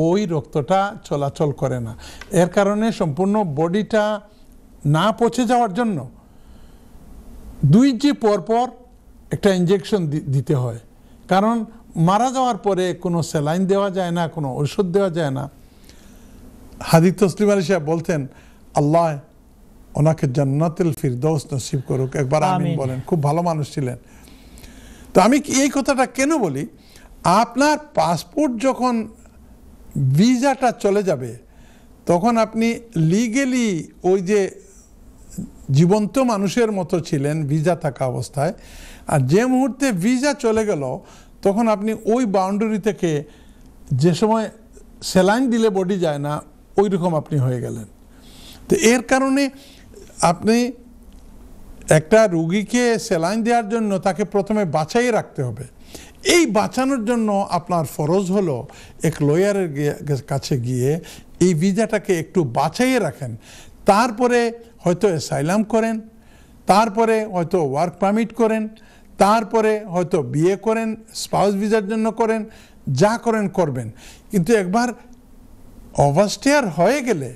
ওই রক্তটা চলাচল করে না। এর কারণে সম্পূর্ণ বডিটা না পচে যাওয়ার জন্য 2 ইঞ্চি পর পর একটা ইঞ্জেকশন দিতে হয়। কারণ মারা যাওয়ার পরে কোনো স্যালাইন দেওয়া যায় না, কোনো ঔষধ দেওয়া যায় না। হাজী তসলিম আলী সাহেব বলতেন আল্লাহ ওনাকে জান্নাতুল ফিরদৌস নসিব করুক, একবার আমিন বলেন। খুব ভালো মানুষ ছিলেন। তো আমি এই কথাটা কেন বলি, আপনার পাসপোর্ট যখন ভিসাটা চলে যাবে তখন আপনি লিগেলি ওই যে জীবন্ত মানুষের মতো ছিলেন ভিসা থাকা অবস্থায়, আর যে মুহূর্তে ভিসা চলে গেল তখন আপনি ওই বাউন্ডারি থেকে যে সময় স্যালাইন দিলে বডি যায় না ওই রকম আপনি হয়ে গেলেন। তো এর কারণে আপনি একটা রুগীকে স্যালাইন দেওয়ার জন্য তাকে প্রথমে বাঁচাইয়ে রাখতে হবে। এই বাঁচানোর জন্য আপনার ফরজ হলো এক লয়ারের কাছে গিয়ে এই ভিসাটাকে একটু বাঁচাইয়ে রাখেন। তারপরে হয়তো অ্যাসাইলাম করেন, তারপরে হয়তো ওয়ার্ক পারমিট করেন, তারপরে হয়তো বিয়ে করেন, স্পাউস ভিসার জন্য করেন, যা করেন করবেন। কিন্তু একবার ওভারস্টেয়ার হয়ে গেলে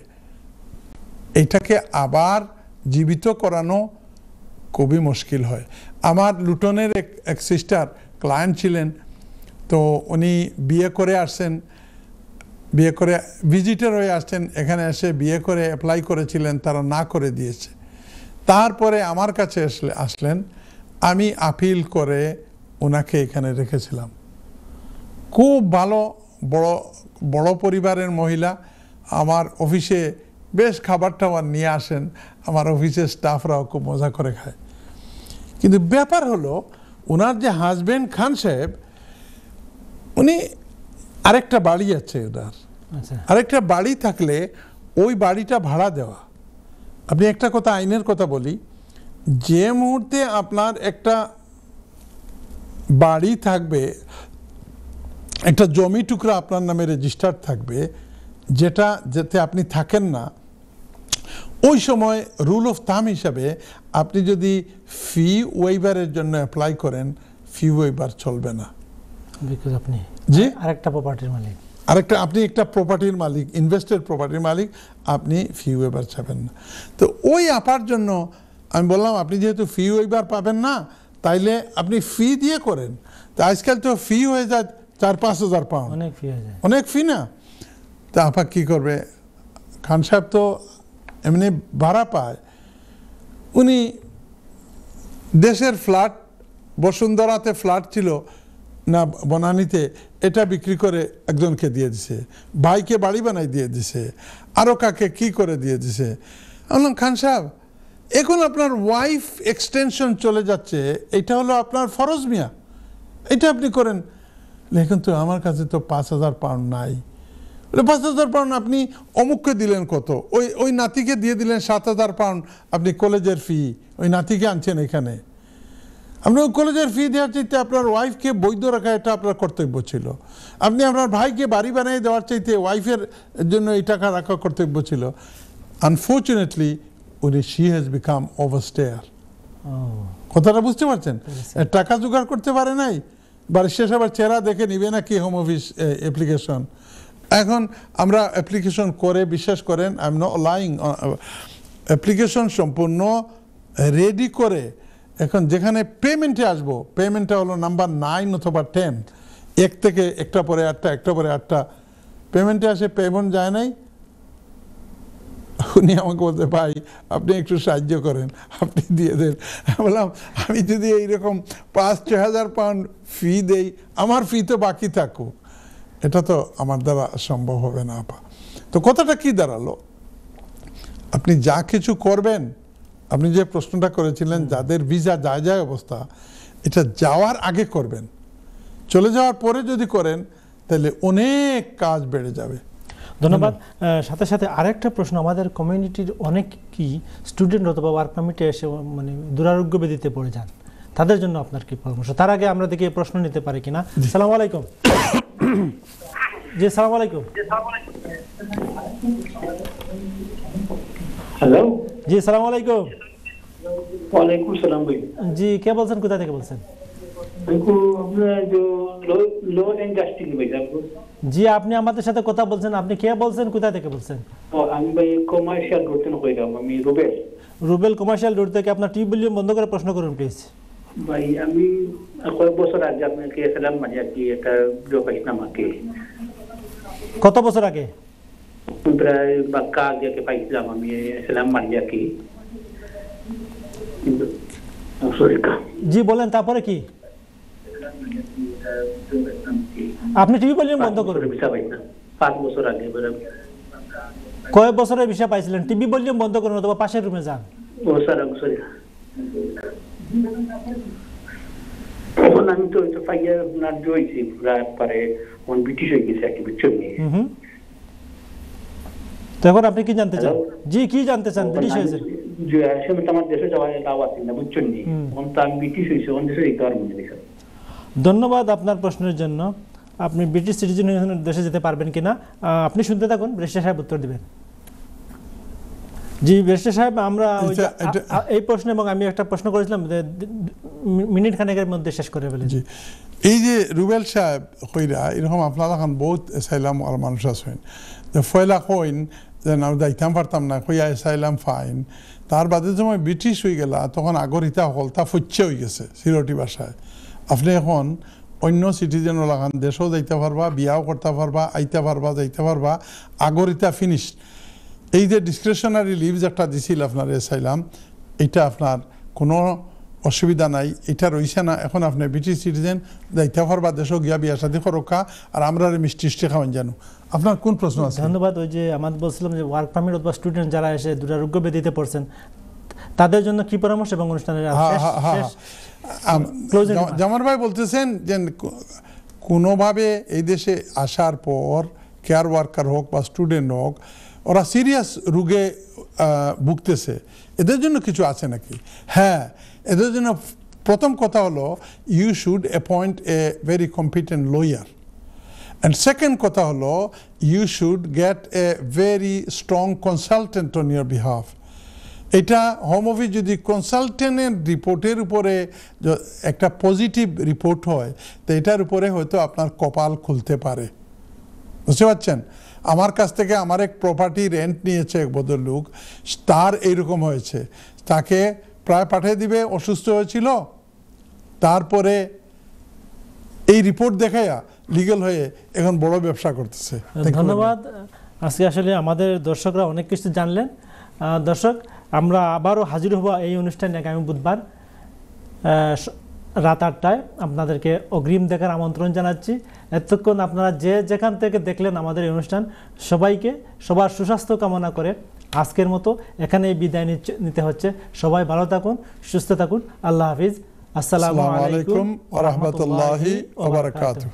এটাকে আবার জীবিত করানো খুবই মুশকিল হয়। আমার লুটনের এক সিস্টার ক্লায়েন্ট ছিলেন, তো উনি বিয়ে করে আসছেন, বিয়ে করে ভিজিটর হয়ে আসছেন, এখানে এসে বিয়ে করে অ্যাপ্লাই করেছিলেন, তারা না করে দিয়েছে। তারপরে আমার কাছে আসলেন, আমি আপিল করে ওনাকে এখানে রেখেছিলাম। খুব ভালো, বড় পরিবারের মহিলা, আমার অফিসে বেশ খাবার টাবার নিয়ে আসেন, আমার অফিসের স্টাফরাও খুব মজা করে খায়। কিন্তু ব্যাপার হলো ওনার যে হাজব্যান্ড খান সাহেব, উনি আরেকটা বাড়ি আছে ওনার। আরেকটা বাড়ি থাকলে ওই বাড়িটা ভাড়া দেওয়া। আপনি একটা কথা, আইনের কথা বলি, যে মুহূর্তে আপনার একটা বাড়ি থাকবে, একটা জমি টুকরা আপনার নামে রেজিস্টার্ড থাকবে, যাতে আপনি থাকেন না, ওই সময় রুল অফ থাম হিসাবে আপনি যদি ফি ওয়েইভারের জন্য অ্যাপ্লাই করেন, ফি ওয়েইভার চলবে না। বিকজ আপনি জি আরেকটা প্রপার্টির মালিক, আপনি একটা প্রপার্টির মালিক, ইনভেস্টেড প্রপার্টির মালিক, আপনি ফি ওয়েইভার পাবেন না। তো ওই আপার জন্য আমি বললাম, আপনি যেহেতু ফি ওয়েইভার পাবেন না, তাইলে আপনি ফি দিয়ে করেন। তো আজকাল তো ফি হয়ে যায় 4-5 হাজার পাউন্ড, অনেক ফি হয়ে যায়, অনেক ফি না? তা আপা কী করবে? খান সাহেব তো এমনি ভাড়া পায়। উনি দেশের ফ্ল্যাট, বসুন্ধরাতে ফ্ল্যাট ছিল না বনানীতে, এটা বিক্রি করে একজনকে দিয়ে দিছে, ভাইকে বাড়ি বানাই দিয়ে দিছে, আরও কাকে কি করে দিয়ে দিছে। আমি বললাম, খান সাহেব এখন আপনার ওয়াইফ এক্সটেনশন চলে যাচ্ছে, এটা হলো আপনার ফরজ মিয়া, এটা আপনি করেন। লেখেন তো আমার কাছে তো 5,000 পাউন্ড নাই। 5,000 পাউন্ড আপনি অমুককে দিলেন কত, ওই নাতিকে দিয়ে দিলেন 7,000 পাউন্ড, আপনি কলেজের ফি, ওই নাতিকে আনছেন এখানে। আপনি ওই কলেজের ফি দেওয়ার চাইতে আপনার ওয়াইফকে বৈধ রাখা, এটা আপনার কর্তব্য ছিল। আপনি আপনার ভাইকে বাড়ি বানিয়ে দেওয়ার চাইতে ওয়াইফের জন্য এই টাকা রাখা কর্তব্য ছিল। Unfortunately she has become overstayer. কথাটা বুঝতে পারছেন? টাকা জোগাড় করতে পারে নাই, বাড়ির শেষ আবার চেহারা দেখে নিবে না কি হোম অফিস অ্যাপ্লিকেশন। এখন আমরা অ্যাপ্লিকেশন করে, বিশ্বাস করেন, I am not lying, application সম্পূর্ণ রেডি করে এখন যেখানে পেমেন্টে আসবো, পেমেন্টটা হলো নাম্বার 9 অথবা 10, 1 থেকে একটা পরে 8টা, একটা পরে 8টা পেমেন্টে আসে, পেমেন্ট যায় নাই। উনি আমাকে বলতে, ভাই আপনি একটু সাহায্য করেন, আপনি দিয়ে দেন। বললাম, আমি যদি এইরকম 5-6 হাজার পাউন্ড ফি দেই, আমার ফি তো বাকি থাকুক, এটা তো আমার দ্বারা সম্ভব হবে না আপা। তো কথাটা কি দাঁড়ালো, আপনি যা কিছু করবেন, আপনি যে প্রশ্নটা করেছিলেন যাদের ভিসা যায় অবস্থা, এটা যাওয়ার আগে করবেন। চলে যাওয়ার পরে যদি করেন তাহলে অনেক কাজ বেড়ে যাবে। ধন্যবাদ। সাথে সাথে আরেকটা প্রশ্ন, আমাদের কমিউনিটির অনেকই স্টুডেন্ট অথবা ওয়ার্ক পারমিটে এসে মানে দুরারোগ্য ব্যাধিতে পড়ে যান, তাদের জন্য আপনার কি পরামর্শ? তার আগে আমরা দেখি প্রশ্ন নিতে পারি কিনা। সালাম আলাইকুম। জি সালাম আলাইকুম। হ্যালো, জি সালাম আলাইকুম। ওয়ালাইকুম সালাম ভাই। জি কে বলছেন, কোথা থেকে বলছেন? জি আপনি আমাদের সাথে কথা বলছেন, আপনি কে বলছেন, কোথা থেকে বলছেন? আমি ভাই কমার্শিয়াল রোড থেকে কইলাম, আমি রুবেল। রুবেল কমার্শিয়াল রোড থেকে। আপনার টিভি ভলিউম বন্ধ করে প্রশ্ন করুন প্লিজ। ভাই আমি কয়েক বছর আগে আপনাকে সালাম মারিয়া কি একটা জব পাইছিলাম আগে। কত বছর আগে? প্রায় বাক্কা আগে পাইছিলাম আমি সালাম মারিয়া কি। জি বলেন, তারপরে কি? আপনি টিভি ভলিউম বন্ধ করুন। 5 বছর আগে। কয় বছরের ভিসা পাইছিলেন? টিভি ভলিউম বন্ধ করুন অথবা পাশের রুমে যান। ও স্যার সরি, এখন আমি তো এটা পাইয়া আপনার জয়েছি প্রায় পারে কোন ব্রিটিশ হয়ে গেছে একটি বুঝছেন নি। তখন আপনি কি জানতে চান? জি কি জানতে চান? ব্রিটিশ হয়েছে যে আসলে আমার দেশে যাওয়ার লাভ আছে না বুঝছেন নি, কোন তো আমি ব্রিটিশ হইছে কোন দেশে যেতে পারবো না। ধন্যবাদ আপনার প্রশ্নের জন্য। আপনি ব্রিটিশ সিটিজেন দেশে যেতে পারবেন কিনা আপনি শুনতে থাকুন, ব্যারিস্টার সাহেব উত্তর দিবেন। জি ব্যারিস্টার সাহেব, আমরা এই প্রশ্ন এবং আমি একটা প্রশ্ন করেছিলাম, মিনিট খানেকের মধ্যে শেষ করে ফেলেছি। এই যে রুবেল সাহেব কইরা এরকম আপনারা এখন বহুত এসাইলাম আর মানুষ আছেন, ফয়লা কইন যে আমরা যাইতাম পারতাম না, কইয়া এসাইলাম ফাইন। তার বাদে যখন ব্রিটিশ হয়ে গেলা তখন আগর ইতা হলতা ফচ্ছে হয়ে গেছে সিরটি ভাষায়। আপনি এখন অন্য সিটিজেনও লাগান দেশেও যাইতে পারবা, বিয়াও করতে পারবা, আইতে পারবা, যাইতে পারবা, আগরিতা ফিনিশ। এই যে ডিসক্রিশনারি লিভস একটা দিছিল আপনার এসাইলাম, এটা আপনার কোনো অসুবিধা নাই, এটা রইছে না। এখন আপনি ব্রিটিশ সিটিজেন যাইতে পারবা, দেশেও গিয়া বিয়া শাদী করোকা, আর আমরা মিষ্টি খাওয়ান জানো। আপনার কোন প্রশ্ন আছে? ধন্যবাদ। ওই যে আমাদের বলছিলাম যে ওয়ার্ক পারমিট অথবা স্টুডেন্ট যারা এসে দুরারোগ্য ব্যাধিতে পড়ছেন তাদের জন্য কি পরামর্শ এবং অনুষ্ঠানের জামার ভাই বলতেছেন যে কোনোভাবে এই দেশে আসার পর কেয়ার ওয়ার্কার হোক বা স্টুডেন্ট হোক, ওরা সিরিয়াস রোগে ভুগতেছে, এদের জন্য কিছু আছে নাকি? হ্যাঁ, এদের জন্য প্রথম কথা হলো you should appoint a very competent lawyer. And second কথা হলো you should get a very strong consultant on your behalf. এটা হোম অফিস যদি কনসালটেন্টের রিপোর্টের উপরে একটা পজিটিভ রিপোর্ট হয়, তো এটার উপরে হয়তো আপনার কপাল খুলতে পারে। বুঝতে পারছেন? আমার কাছ থেকে আমার এক প্রপার্টি রেন্ট নিয়েছে এক ভদ্রলোক, তার এইরকম হয়েছে, তাকে প্রায় পাঠিয়ে দিবে, অসুস্থ হয়েছিল, তারপরে এই রিপোর্ট দেখায়া লিগ্যাল হয়ে এখন বড় ব্যবসা করতেছে। ধন্যবাদ। আজকে আসলে আমাদের দর্শকরা অনেক কিছু জানলেন। দর্শক, আমরা আবারও হাজির হব এই অনুষ্ঠানে আগামী বুধবার রাত 8টায়। আপনাদেরকে অগ্রিম দেখার আমন্ত্রণ জানাচ্ছি। এতক্ষণ আপনারা যে যেখান থেকে দেখলেন আমাদের এই অনুষ্ঠান, সবাইকে সবার সুস্বাস্থ্য কামনা করে আজকের মতো এখানেই বিদায় নিতে হচ্ছে। সবাই ভালো থাকুন, সুস্থ থাকুন। আল্লাহ হাফিজ। আসসালামু আলাইকুম ওয়া রাহমাতুল্লাহি ওয়া বারাকাতুহু।